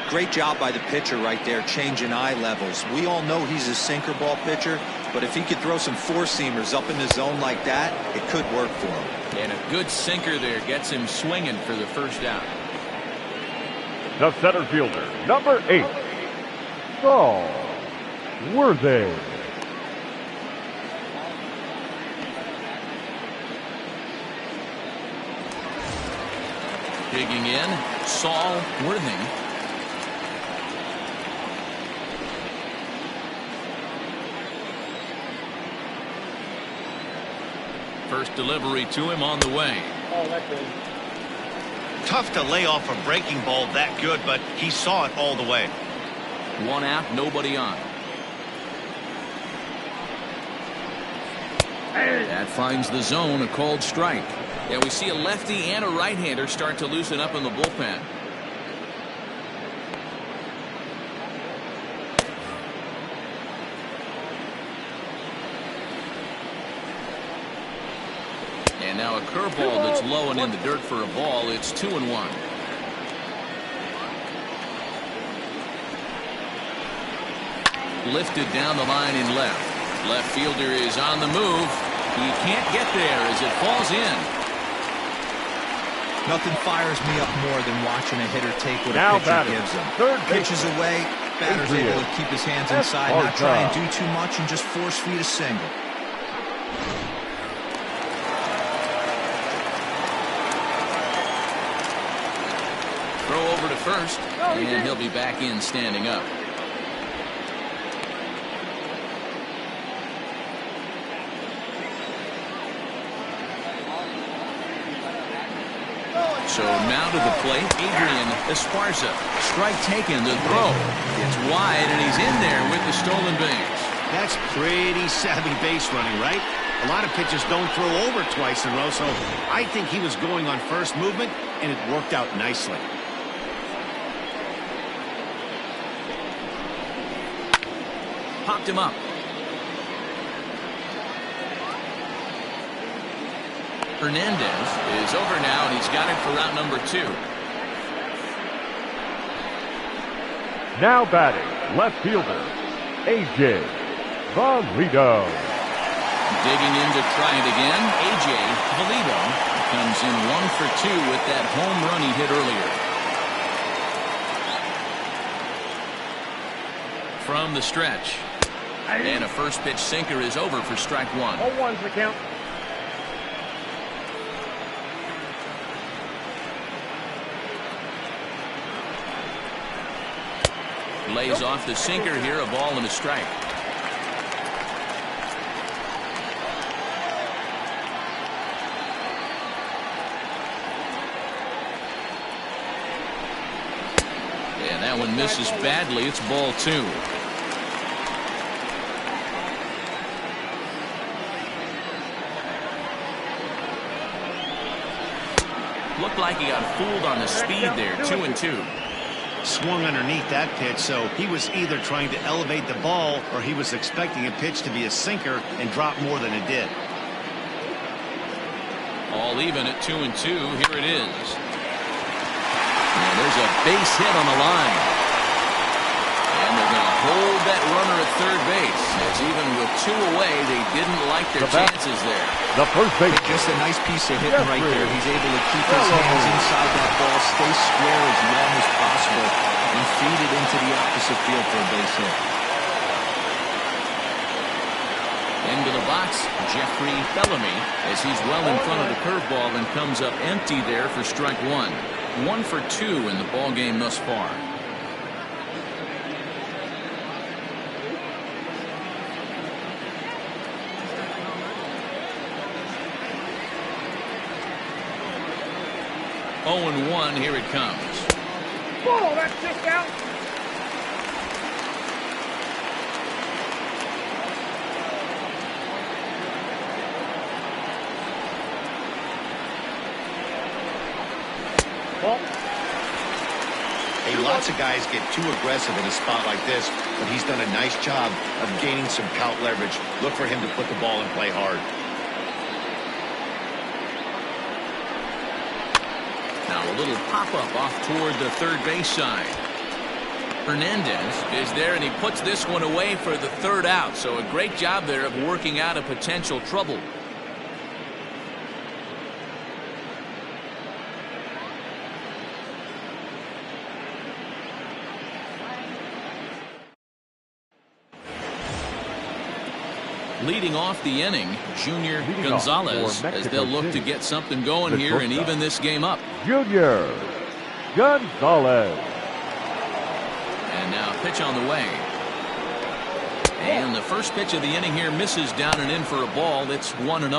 Great job by the pitcher right there, changing eye levels. We all know he's a sinker ball pitcher, but if he could throw some four-seamers up in the zone like that, it could work for him. And a good sinker there gets him swinging for the first out. The center fielder, number 8, Saul Worthy. Digging in, Saul Worthing. First delivery to him on the way. Oh, that's good. Tough to lay off a breaking ball that good, but he saw it all the way. 1 out, nobody on. That finds the zone, a called strike. Yeah, we see a lefty and a right-hander start to loosen up in the bullpen. And now a curveball that's low and in the dirt for a ball. It's 2-1. Lifted down the line in left. Left fielder is on the move. He can't get there as it falls in. Nothing fires me up more than watching a hitter take what Now a pitcher gives him. Pitches away, batter's able to keep his hands inside, not try and do too much, and just force feed a single. Throw over to first, and he'll be back in standing up. So now to the plate, Adrian Esparza. Strike taken, the throw. It's wide, and he's in there with the stolen base. That's pretty savvy base running, right? A lot of pitchers don't throw over twice in a row, so I think he was going on first movement, and it worked out nicely. Popped him up. Hernandez is over now, and he's got it for out number 2. Now batting, left fielder, A.J. Valido. Digging in to try it again, A.J. Valido comes in 1 for 2 with that home run he hit earlier. From the stretch. And a first pitch sinker is over for strike 1. 0-1's the count. Lays off the sinker here, a ball and a strike. And that one misses badly. It's ball 2. Looked like he got fooled on the speed there. 2-2. Swung underneath that pitch, so he was either trying to elevate the ball or he was expecting a pitch to be a sinker and drop more than it did. All even at 2-2. Here it is. And there's a base hit on the line. And they're going to hold that runner at third base. As even with 2 away, they didn't like their chances there. The first base. Just a nice piece of hitting right there. He's able to keep his hands inside that ball, stay square as long as possible, and feed it into the opposite field for a base hit. Into the box, Jeffrey Bellamy, as he's well in front of the curveball and comes up empty there for strike 1. 1 for 2 in the ball game thus far. Oh, and 1, here it comes. Whoa, that's just out. Hey, lots of guys get too aggressive in a spot like this, but he's done a nice job of gaining some count leverage. Look for him to put the ball in play hard. Now a little pop-up off toward the third base side. Hernandez is there, and he puts this one away for the third out. So a great job there of working out a potential trouble. Leading off the inning, Junior Gonzalez, as they'll look to get something going here and even this game up. Junior Gonzalez. And now a pitch on the way. And the first pitch of the inning here misses down and in for a ball. It's 1-0.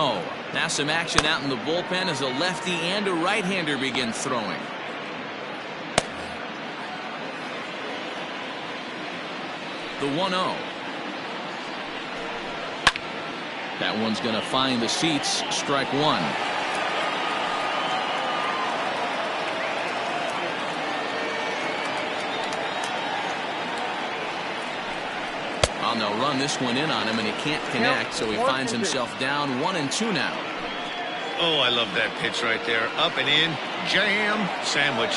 Now some action out in the bullpen as a lefty and a right-hander begin throwing. The 1-0. That one's going to find the seats. Strike 1. And they'll run this one in on him, and he can't connect, so he finds himself down 1-2 now. Oh, I love that pitch right there. Up and in, jam, sandwich.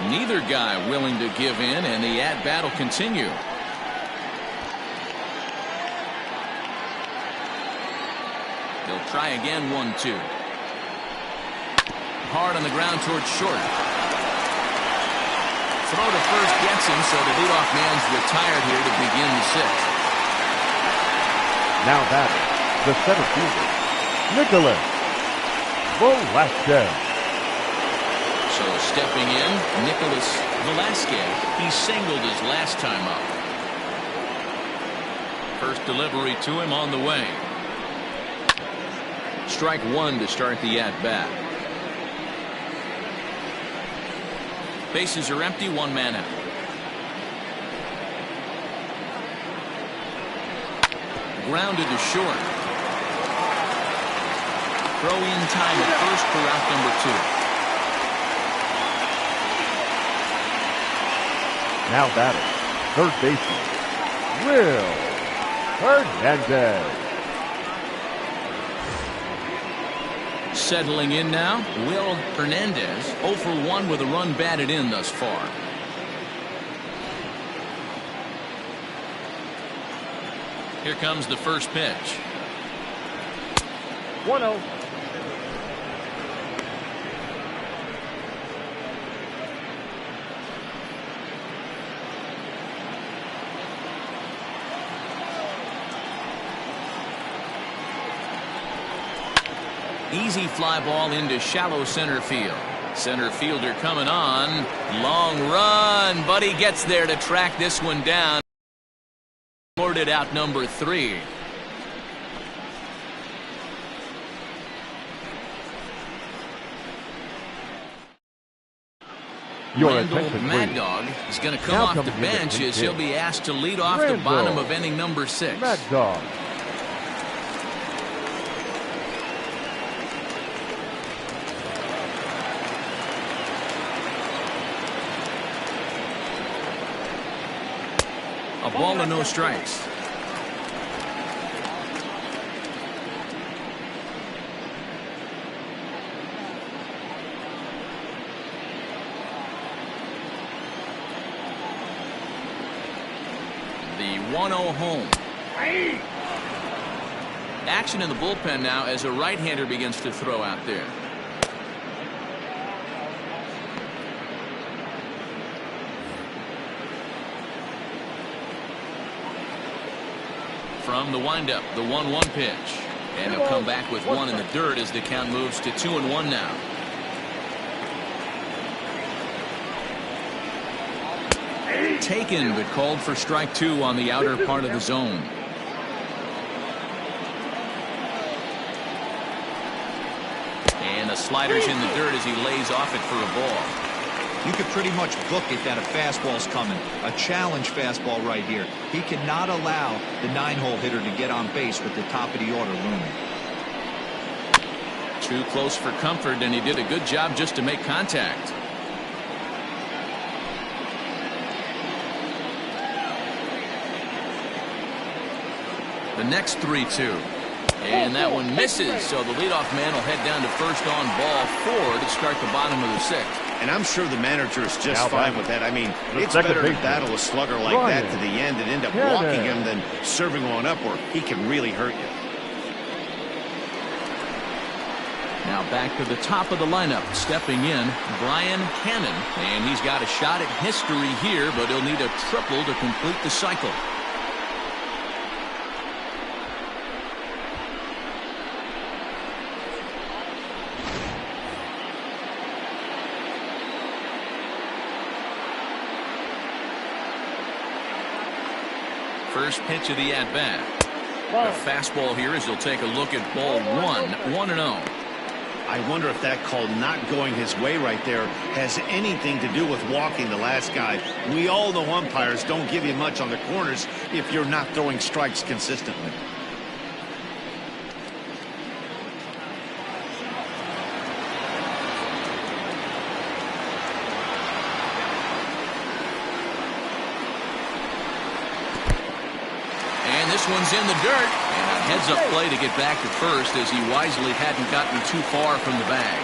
Neither guy willing to give in, and the at-bat will continue. They'll try again, 1-2. Hard on the ground towards short. Throw to first gets him, so the leadoff man's retired here to begin the sixth. Now batting, the center fielder, Nicholas Velasquez. So stepping in, Nicholas Velasquez. He singled his last time up. First delivery to him on the way. Strike one to start the at-bat. Bases are empty, one man out. Grounded to short. Throw in time at first for out number 2. Now batting, third baseman, Will Hernandez. Settling in now, Will Hernandez, 0 for 1 with a run batted in thus far. Here comes the first pitch. 1-0. Easy fly ball into shallow center field. Center fielder coming on. Long run, but he gets there to track this one down. Boarded out number 3. Your Randall attention, Mad please. Dog is going to come Now off the comes the bench as he'll be asked to lead off the Randall bottom of inning number 6. Mad Dog. A ball and no strikes. The 1-0 home. Action in the bullpen now as a right-hander begins to throw out there. From the windup, the 1-1 pitch. And he'll come back with one in the dirt as the count moves to 2-1 now. Taken, but called for strike 2 on the outer part of the zone. And the slider's in the dirt as he lays off it for a ball. You could pretty much book it that a fastball's coming. A challenge fastball right here. He cannot allow the 9-hole hitter to get on base with the top of the order looming. Too close for comfort, and he did a good job just to make contact. The next 3-2. And that one misses, so the leadoff man will head down to first on ball 4 to start the bottom of the 6th. And I'm sure the manager is just Now fine batting, with that. I mean, the it's second better to baseman, battle a slugger like Ryan that to the end and end up Cannon. walking him than serving one up where he can really hurt you. Now back to the top of the lineup, stepping in, Brian Cannon. And he's got a shot at history here, but he'll need a triple to complete the cycle. First pitch of the at-bat. A fastball here as he'll take a look at ball 1-0. I wonder if that call not going his way right there has anything to do with walking the last guy. We all know umpires don't give you much on the corners if you're not throwing strikes consistently. this one's in the dirt. And a heads-up play to get back to first as he wisely hadn't gotten too far from the bag.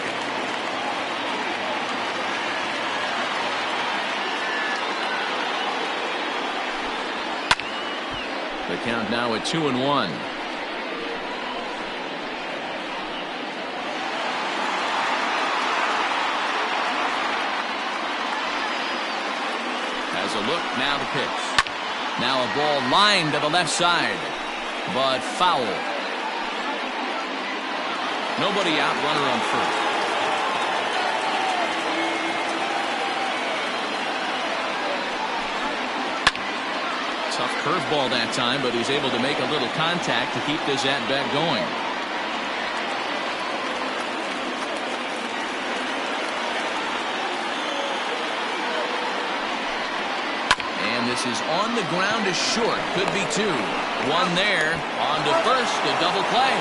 The count now at 2-1. Has a look, now the pitch. Now a ball lined to the left side, but foul. Nobody out, runner on first. Tough curveball that time, but he's able to make a little contact to keep this at-bat going. And this is on the ground is short. Could be two. One there. On to first. A double play.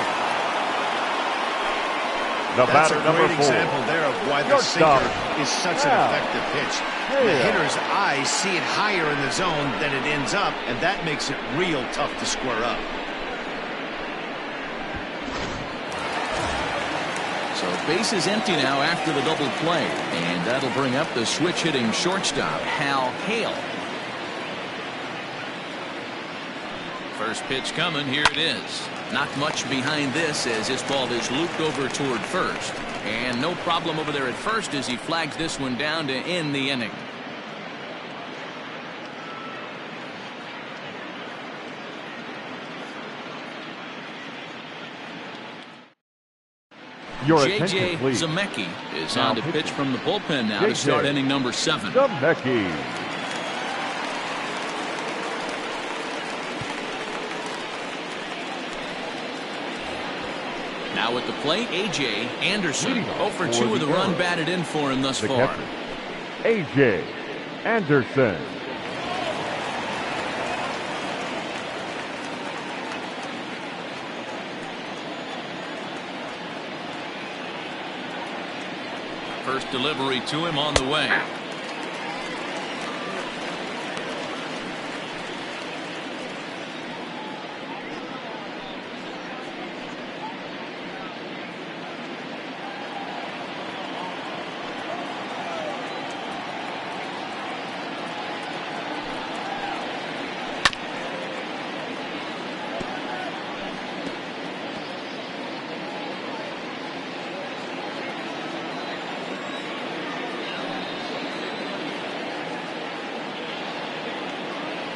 That's a great example there of why the sinker is such an effective pitch. The hitter's eyes see it higher in the zone than it ends up, and that makes it real tough to square up. So base is empty now after the double play, and that'll bring up the switch-hitting shortstop, Hal Hale. First pitch coming. Here it is. Not much behind this as this ball is looped over toward first. And no problem over there at first as he flags this one down to end the inning. J.J. Zemecki is on to pitch from the bullpen now to start inning number 7. Zemecki. Now at the plate, A.J. Anderson. 0 for 2 with a run batted in for him thus far. A.J. Anderson. First delivery to him on the way.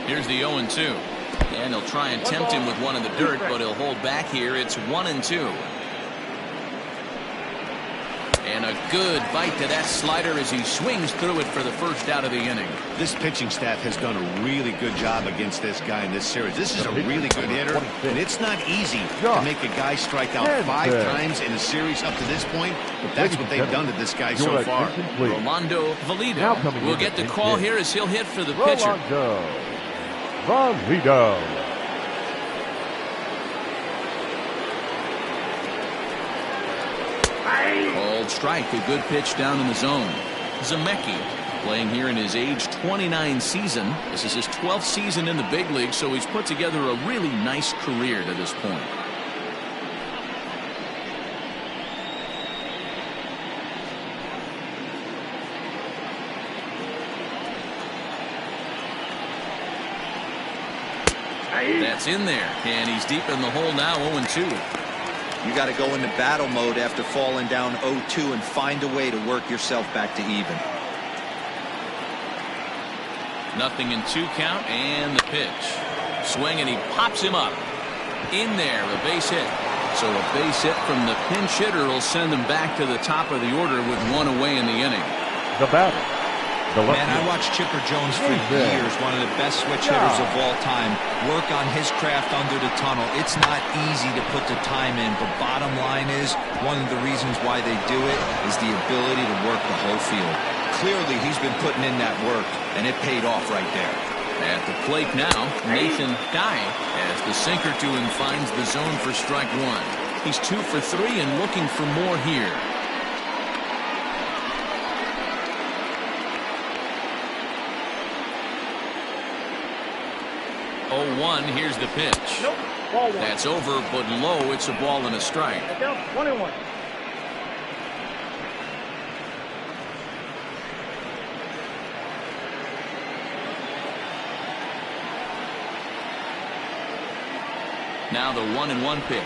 Here's the 0-2. And he'll try and tempt him with one in the dirt, but he'll hold back here. It's 1-2. And a good bite to that slider as he swings through it for the first out of the inning. This pitching staff has done a really good job against this guy in this series. This is a really good hitter, and it's not easy to make a guy strike out 5 times in a series up to this point, but that's what they've done to this guy so far. Rolando Valido will get the call here as he'll hit for the pitcher. Valido. Called strike, a good pitch down in the zone. Zemecki playing here in his age 29 season. This is his 12th season in the big league, so he's put together a really nice career to this point. That's in there, and he's deep in the hole now, 0-2. You got to go into battle mode after falling down 0-2 and find a way to work yourself back to even. 0-2 count, and the pitch. Swing, and he pops him up. In there, a base hit. So a base hit from the pinch hitter will send him back to the top of the order with 1 away in the inning. The batter. Man, I watched Chipper Jones for years, one of the best switch hitters of all time, work on his craft under the tunnel. It's not easy to put the time in, but bottom line is, one of the reasons why they do it is the ability to work the whole field. Clearly, he's been putting in that work, and it paid off right there. At the plate now, Nathan Dye, as the sinker to him finds the zone for strike 1. He's 2 for 3 and looking for more here. 0-1. Here's the pitch. Nope. Ball 1. That's over, but low. It's a ball and a strike. Count 1-1. Now the 1-1 pitch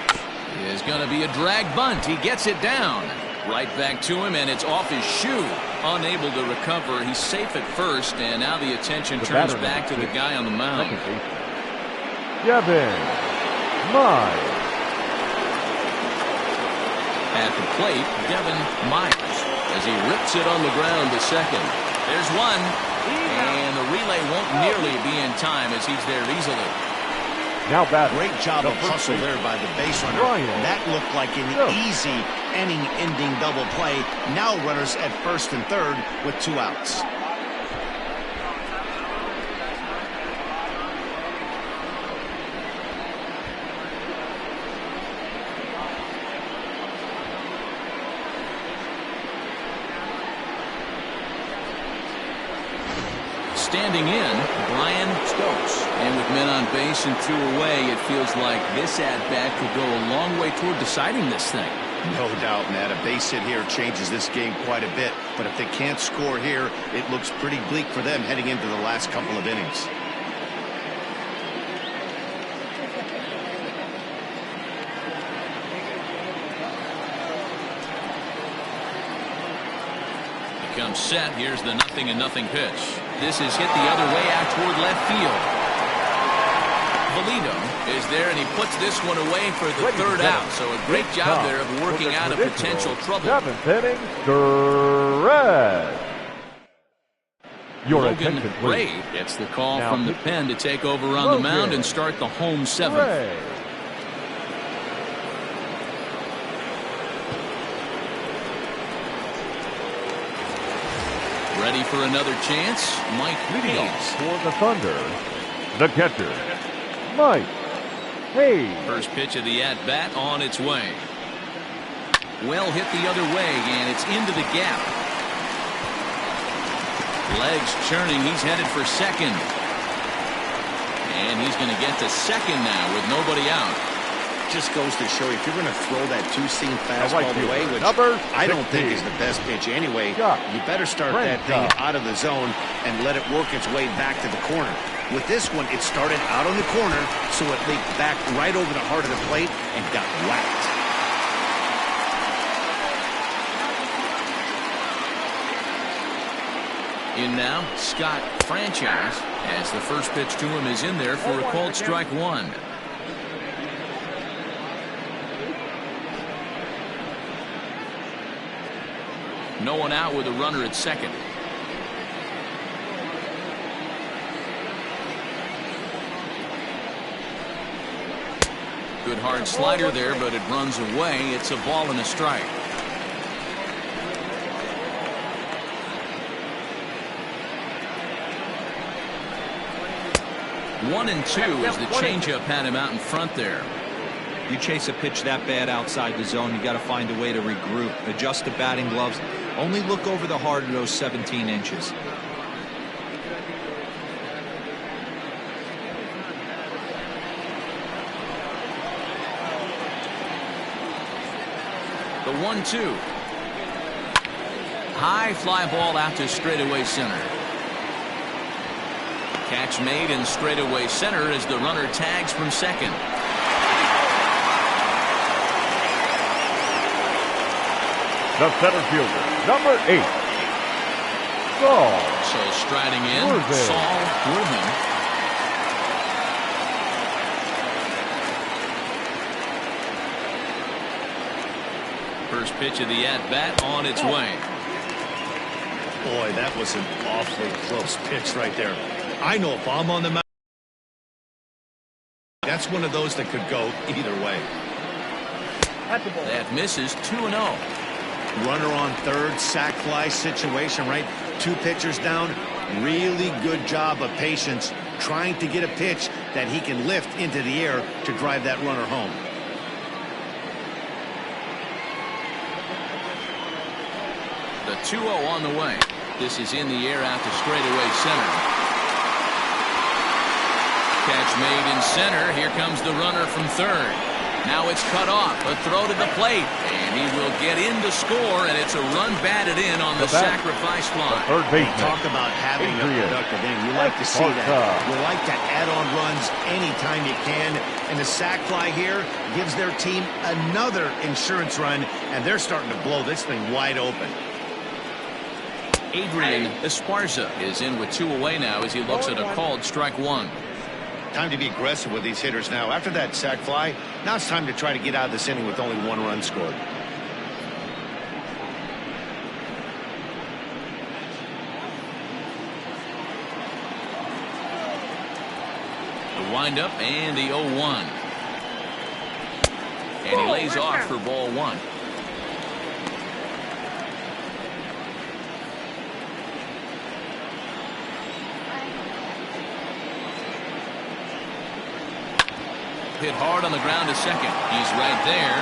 is going to be a drag bunt. He gets it down. Right back to him, and it's off his shoe. Unable to recover. He's safe at first, and now the attention turns back to the guy on the mound. Devin Myers. At the plate, Devin Myers, as he rips it on the ground to second. There's one, and the relay won't nearly be in time as he's there easily. Now batting. Great job of hustle there by the base runner. That looked like an easy inning-ending double play. Now runners at first and third with 2 outs. Standing in, Brian Stokes. And with men on base and 2 away, it feels like this at-bat could go a long way toward deciding this thing. No doubt, Matt. A base hit here changes this game quite a bit. But if they can't score here, it looks pretty bleak for them heading into the last couple of innings. Comes set. Here's the 0-0 pitch. This is hit the other way out toward left field. Valito is there, and he puts this one away for the third out. So a great job there of working out a potential trouble. 7th inning, stretch. Your Logan attention, Ray please. gets the call Now from the pen to take over on the mound and start the home 7th. Ray. Ready for another chance, Mike Leading off Hayes. for the Thunder, the catcher, Mike Hayes. First pitch of the at-bat on its way. Well hit the other way, and it's into the gap. Legs churning. He's headed for second. And he's going to get to second now with nobody out. Just goes to show you, if you're going to throw that two-seam fastball away, which I don't think is the best pitch anyway, you better start that thing out of the zone and let it work its way back to the corner. With this one, it started out on the corner, so it leaked back right over the heart of the plate and got whacked. In now, Scott Franchise, as the first pitch to him is in there for a called strike 1. No one out with a runner at second. Good hard slider there, but it runs away. It's a ball and a strike. One and two as the changeup had him out in front there. You chase a pitch that bad outside the zone, you got to find a way to regroup, adjust the batting gloves, only look over the heart of those 17 inches. The 1-2. High fly ball out to straightaway center. Catch made in straightaway center as the runner tags from second. The center fielder, number 8, Saul. So striding in, Saul Wortham. First pitch of the at-bat on its way. Boy, that was an awfully close pitch right there. I know if I'm on the mound, that's one of those that could go either way. That misses. 2-0. Runner on third, sac fly situation, right? 2 pitchers down. Really good job of patience, trying to get a pitch that he can lift into the air to drive that runner home. The 2-0 on the way. This is in the air out to straightaway center. Catch made in center. Here comes the runner from third. Now it's cut off. A throw to the plate. And he will get in to score, and it's a run batted in on the sacrifice fly. Third baseman. Talk about having a productive inning. You like to see that. You like to add on runs anytime you can. And the sac fly here gives their team another insurance run, and they're starting to blow this thing wide open. Adrian Esparza is in with 2 away now as he looks at a called strike 1. Time to be aggressive with these hitters now. After that sac fly, now it's time to try to get out of this inning with only 1 run scored. The windup and the 0-1. And he lays off for ball 1. Hit hard on the ground to second. He's right there.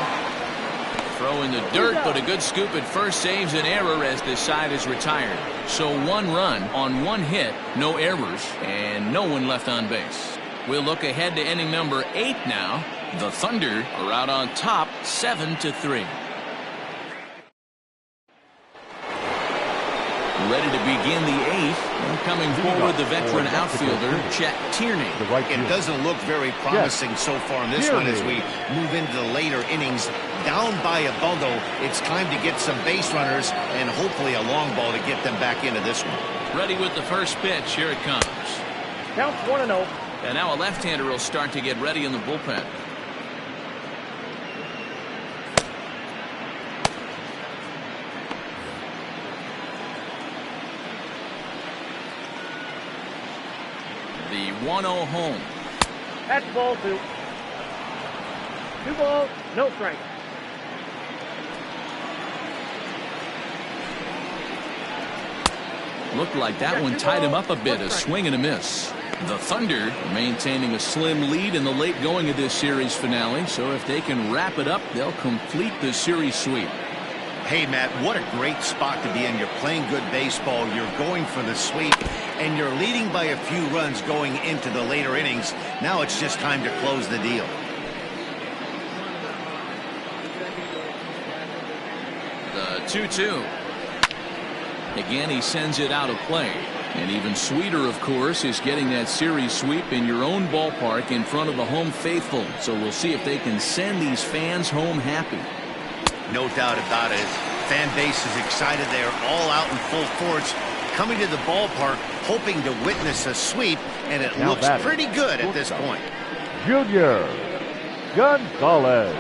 Throw in the dirt, but a good scoop at first saves an error as this side is retired. So 1 run on 1 hit, no errors, and no one left on base. We'll look ahead to inning number 8 now. The Thunder are out on top 7-3. Ready to begin the 8th. And coming forward, the veteran outfielder, Chet Tierney. It doesn't look very promising so far in this one as we move into the later innings. Down by a bundle, it's time to get some base runners and hopefully a long ball to get them back into this one. Ready with the first pitch. Here it comes. Count 1-0. And now a left-hander will start to get ready in the bullpen. The 1-0 home. That's ball 2. 2 balls, no strike. Looked like that one tied him up a bit. A swing and a miss. The Thunder maintaining a slim lead in the late going of this series finale. So if they can wrap it up, they'll complete the series sweep. Hey, Matt, what a great spot to be in. You're playing good baseball. You're going for the sweep, and you're leading by a few runs going into the later innings. Now it's just time to close the deal. The 2-2. Again, he sends it out of play. And even sweeter, of course, is getting that series sweep in your own ballpark in front of the home faithful. So we'll see if they can send these fans home happy. No doubt about it. Fan base is excited. They're all out in full force, coming to the ballpark, hoping to witness a sweep, and it looks pretty good at this point. Junior Gonzalez.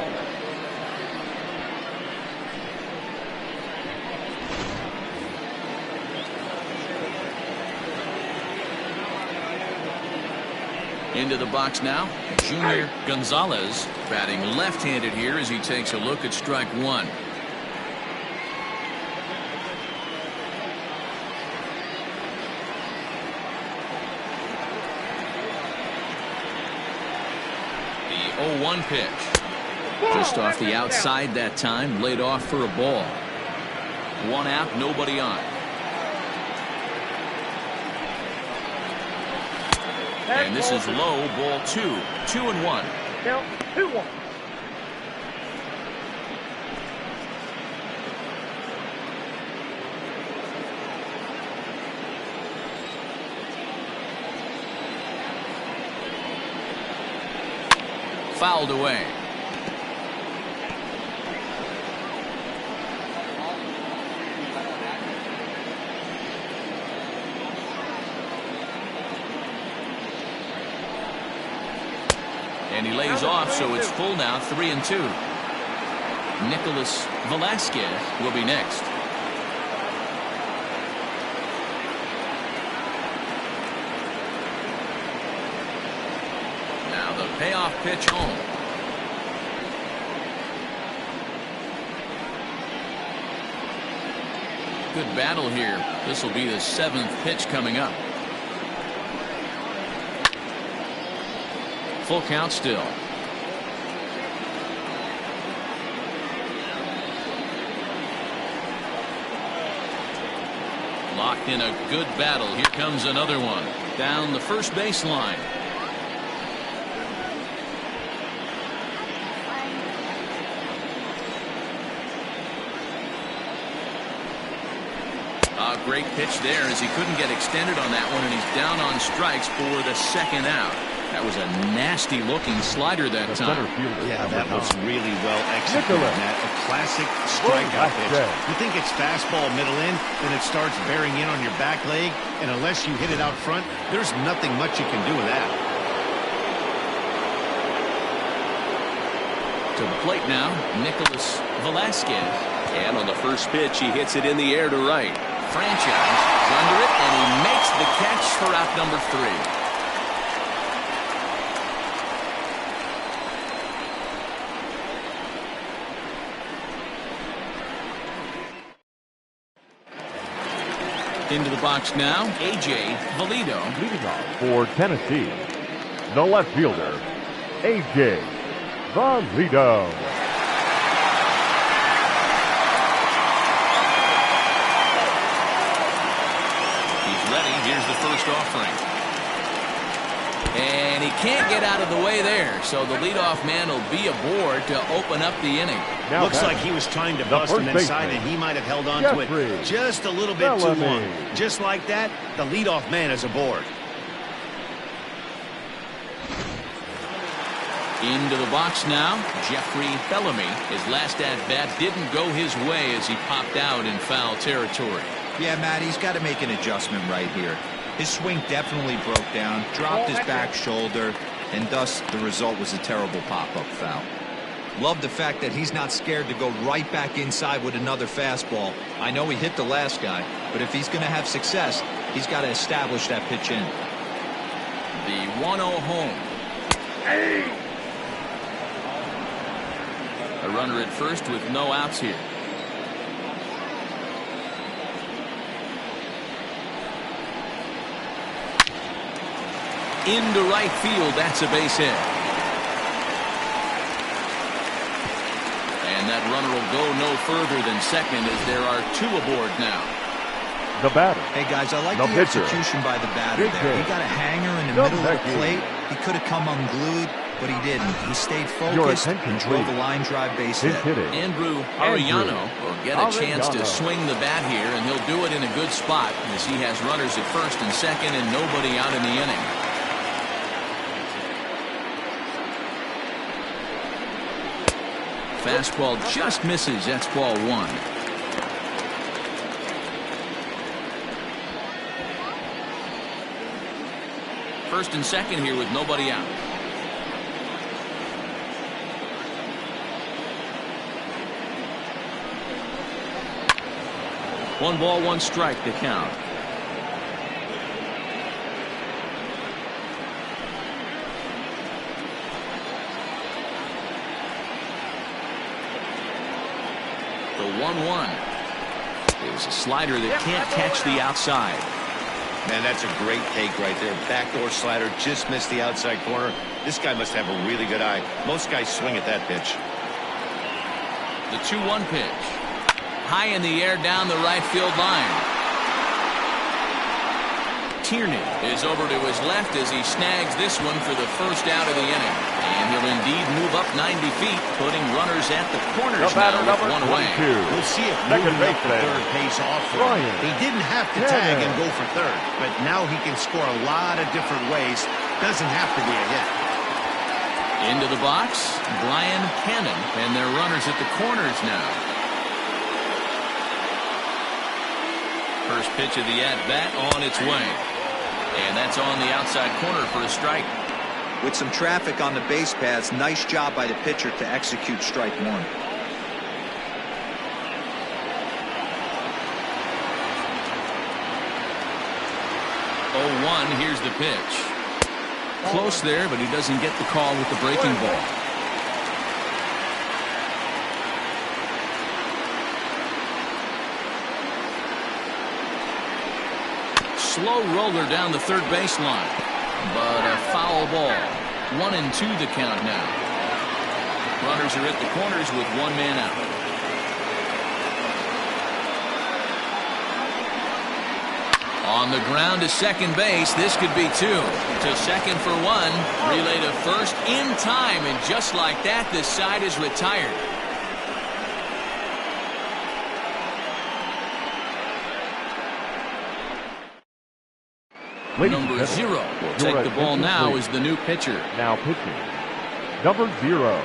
Into the box now, Junior Gonzalez, batting left-handed here as he takes a look at strike 1. The 0-1 pitch. Just off the outside that time, laid off for a ball. 1 out, nobody on. And this is low, ball 2. 2-1. Count 2-1. Fouled away. And he lays off, so it's full now, 3-2. Nicholas Velasquez will be next. Now the payoff pitch home. Good battle here. This will be the 7th pitch coming up. Full count still. Locked in a good battle. Here comes another one. Down the first baseline. A great pitch there as he couldn't get extended on that one, and he's down on strikes for the second out. That was a nasty looking slider that time. Yeah, that was really well executed, Matt. A classic strikeout pitch. You think it's fastball middle in, then it starts bearing in on your back leg, and unless you hit it out front, there's nothing much you can do with that. To the plate now, Nicholas Velasquez. And on the first pitch, he hits it in the air to right. Franchise is under it, and he makes the catch for out number 3. Into the box now, A.J. Valido. Leading off for Tennessee, the left fielder, A.J. Valido. Here's the first offering. And he can't get out of the way there, so the leadoff man will be aboard to open up the inning. Now looks like he was trying to bust him inside, and he might have held on to it just a little bit too long. Just like that, the leadoff man is aboard. Into the box now, Jeffrey Bellamy. His last at-bat didn't go his way as he popped out in foul territory. Yeah, Matt, he's got to make an adjustment right here. His swing definitely broke down, dropped his back shoulder, and thus the result was a terrible pop-up foul. Love the fact that he's not scared to go right back inside with another fastball. I know he hit the last guy, but if he's going to have success, he's got to establish that pitch in. The 1-0 home. A runner at first with no outs here. Into right field, that's a base hit. And that runner will go no further than second as there are 2 aboard now. The batter. Hey guys, I like the execution by the batter there. He got a hanger in the middle of the plate. He could have come unglued, but he didn't. He stayed focused and drove a line drive base hit. Andrew Arellano will get a chance to swing the bat here, and he'll do it in a good spot as he has runners at first and second and nobody out in the inning. Fastball just misses. That's ball 1. First and second here with nobody out. One ball, one strike to count. The 1-1 is a slider that can't catch the outside. Man, that's a great take right there. Backdoor slider just missed the outside corner. This guy must have a really good eye. Most guys swing at that pitch. The 2-1 pitch. High in the air down the right field line. Tierney is over to his left as he snags this one for the first out of the inning. And he'll indeed move up 90 feet, putting runners at the corners now with one away. We'll see if moving up the third pays off for him. He didn't have to tag and go for third, but now he can score a lot of different ways. Doesn't have to be a hit. Into the box, Brian Cannon, and their runners at the corners now. First pitch of the at-bat on its way. And that's on the outside corner for a strike. With some traffic on the base paths, nice job by the pitcher to execute strike 1. 0-1, here's the pitch. Close there, but he doesn't get the call with the breaking ball. Slow roller down the third baseline, but a foul ball. 1-2 the count now. Runners are at the corners with one man out. On the ground to second base. This could be 2. To second for 1. Relay to first in time, and just like that, this side is retired. Ladies Number and 0 gentlemen, will your take the ball attention, now please. as the new pitcher. Now pitching, number 0.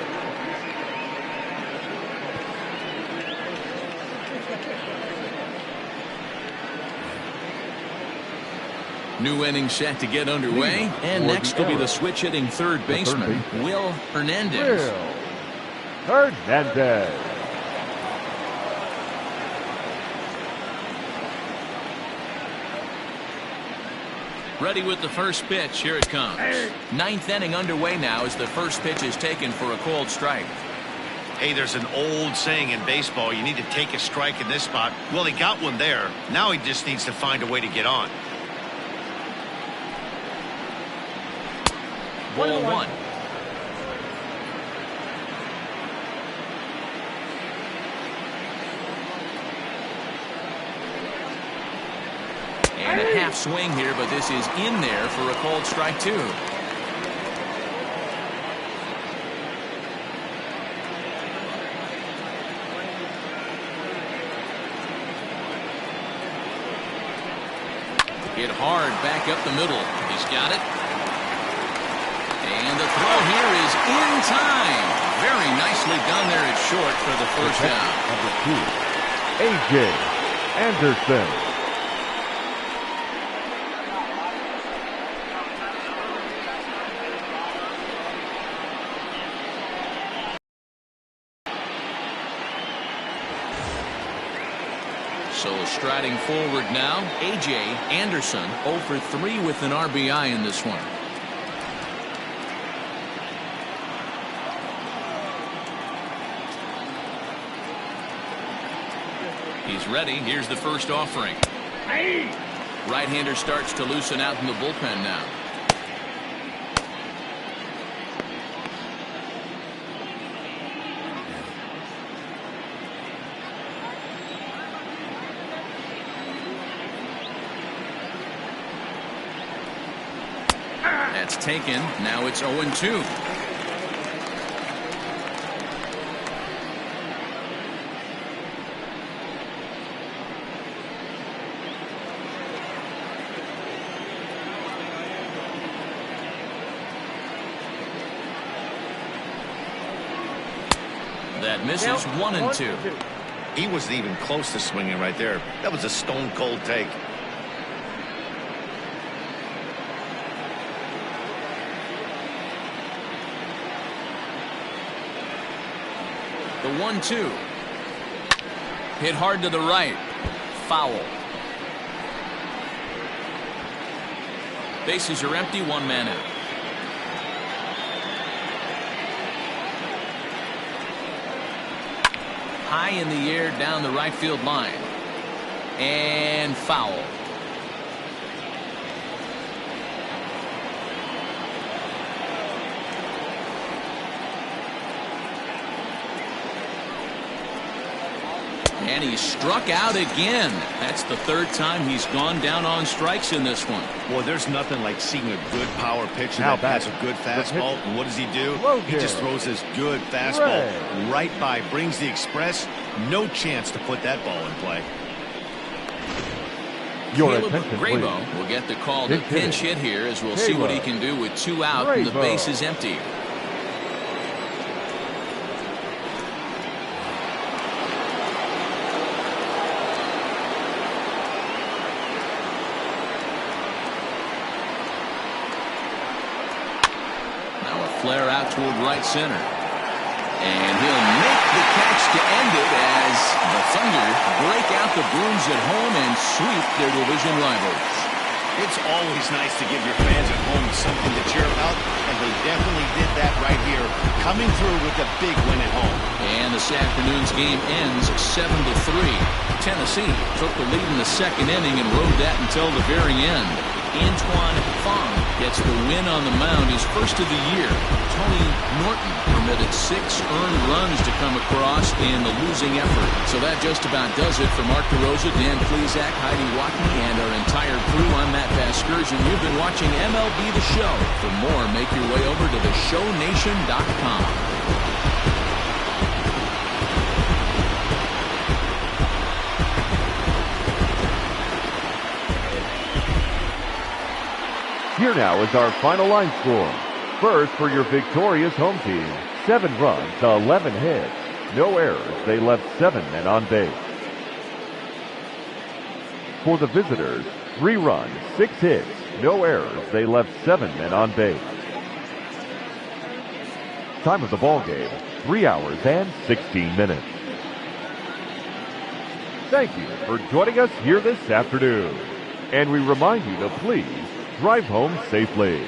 New inning set to get underway. And next will be the switch-hitting third baseman, Will Hernandez. Will Hernandez. Ready with the first pitch. Here it comes. Ninth inning underway now as the first pitch is taken for a called strike. Hey, there's an old saying in baseball, you need to take a strike in this spot. Well, he got one there. Now he just needs to find a way to get on. Ball 1. And a half swing here, but this is in there for a called strike 2. Hit hard back up the middle. He's got it. And the throw here is in time. Very nicely done there at short for the first down. Number 2, A.J. Anderson. So striding forward now, A.J. Anderson 0 for 3 with an RBI in this one. He's ready. Here's the first offering. Right-hander starts to loosen out in the bullpen now. That's taken. Now it's 0-2. That misses. 1-2. He wasn't even close to swinging right there. That was a stone cold take. The 1-2. Hit hard to the right. Foul. Bases are empty. One man out. High in the air down the right field line. And foul. And he struck out again. That's the third time he's gone down on strikes in this one. Well, there's nothing like seeing a good power pitcher Now that has back. a good fastball. And what does he do? Logan. He just throws his good fastball Ray. right by, brings the express. No chance to put that ball in play. Your Caleb attention, Grabo please. will get the call to pinch hit here as we'll see what he can do with 2 out and the Grabo. base is empty. Flare out toward right center. And he'll make the catch to end it as the Thunder break out the brooms at home and sweep their division rivals. It's always nice to give your fans at home something to cheer about, and they definitely did that right here, coming through with a big win at home. And this afternoon's game ends 7-3. Tennessee took the lead in the second inning and rode that until the very end. Antoine Fong gets the win on the mound, his first of the year. Tony Norton permitted 6 earned runs to come across in the losing effort. So that just about does it for Mark DeRosa, Dan Plesac, Heidi Watney, and our entire crew. I'm Matt Vasgersian. You've been watching MLB The Show. For more, make your way over to theshownation.com. Here now is our final line score. First, for your victorious home team, 7 runs, 11 hits. No errors. They left 7 men on base. For the visitors, 3 runs, 6 hits. No errors. They left 7 men on base. Time of the ball game, 3 hours and 16 minutes. Thank you for joining us here this afternoon. And we remind you to please drive home safely.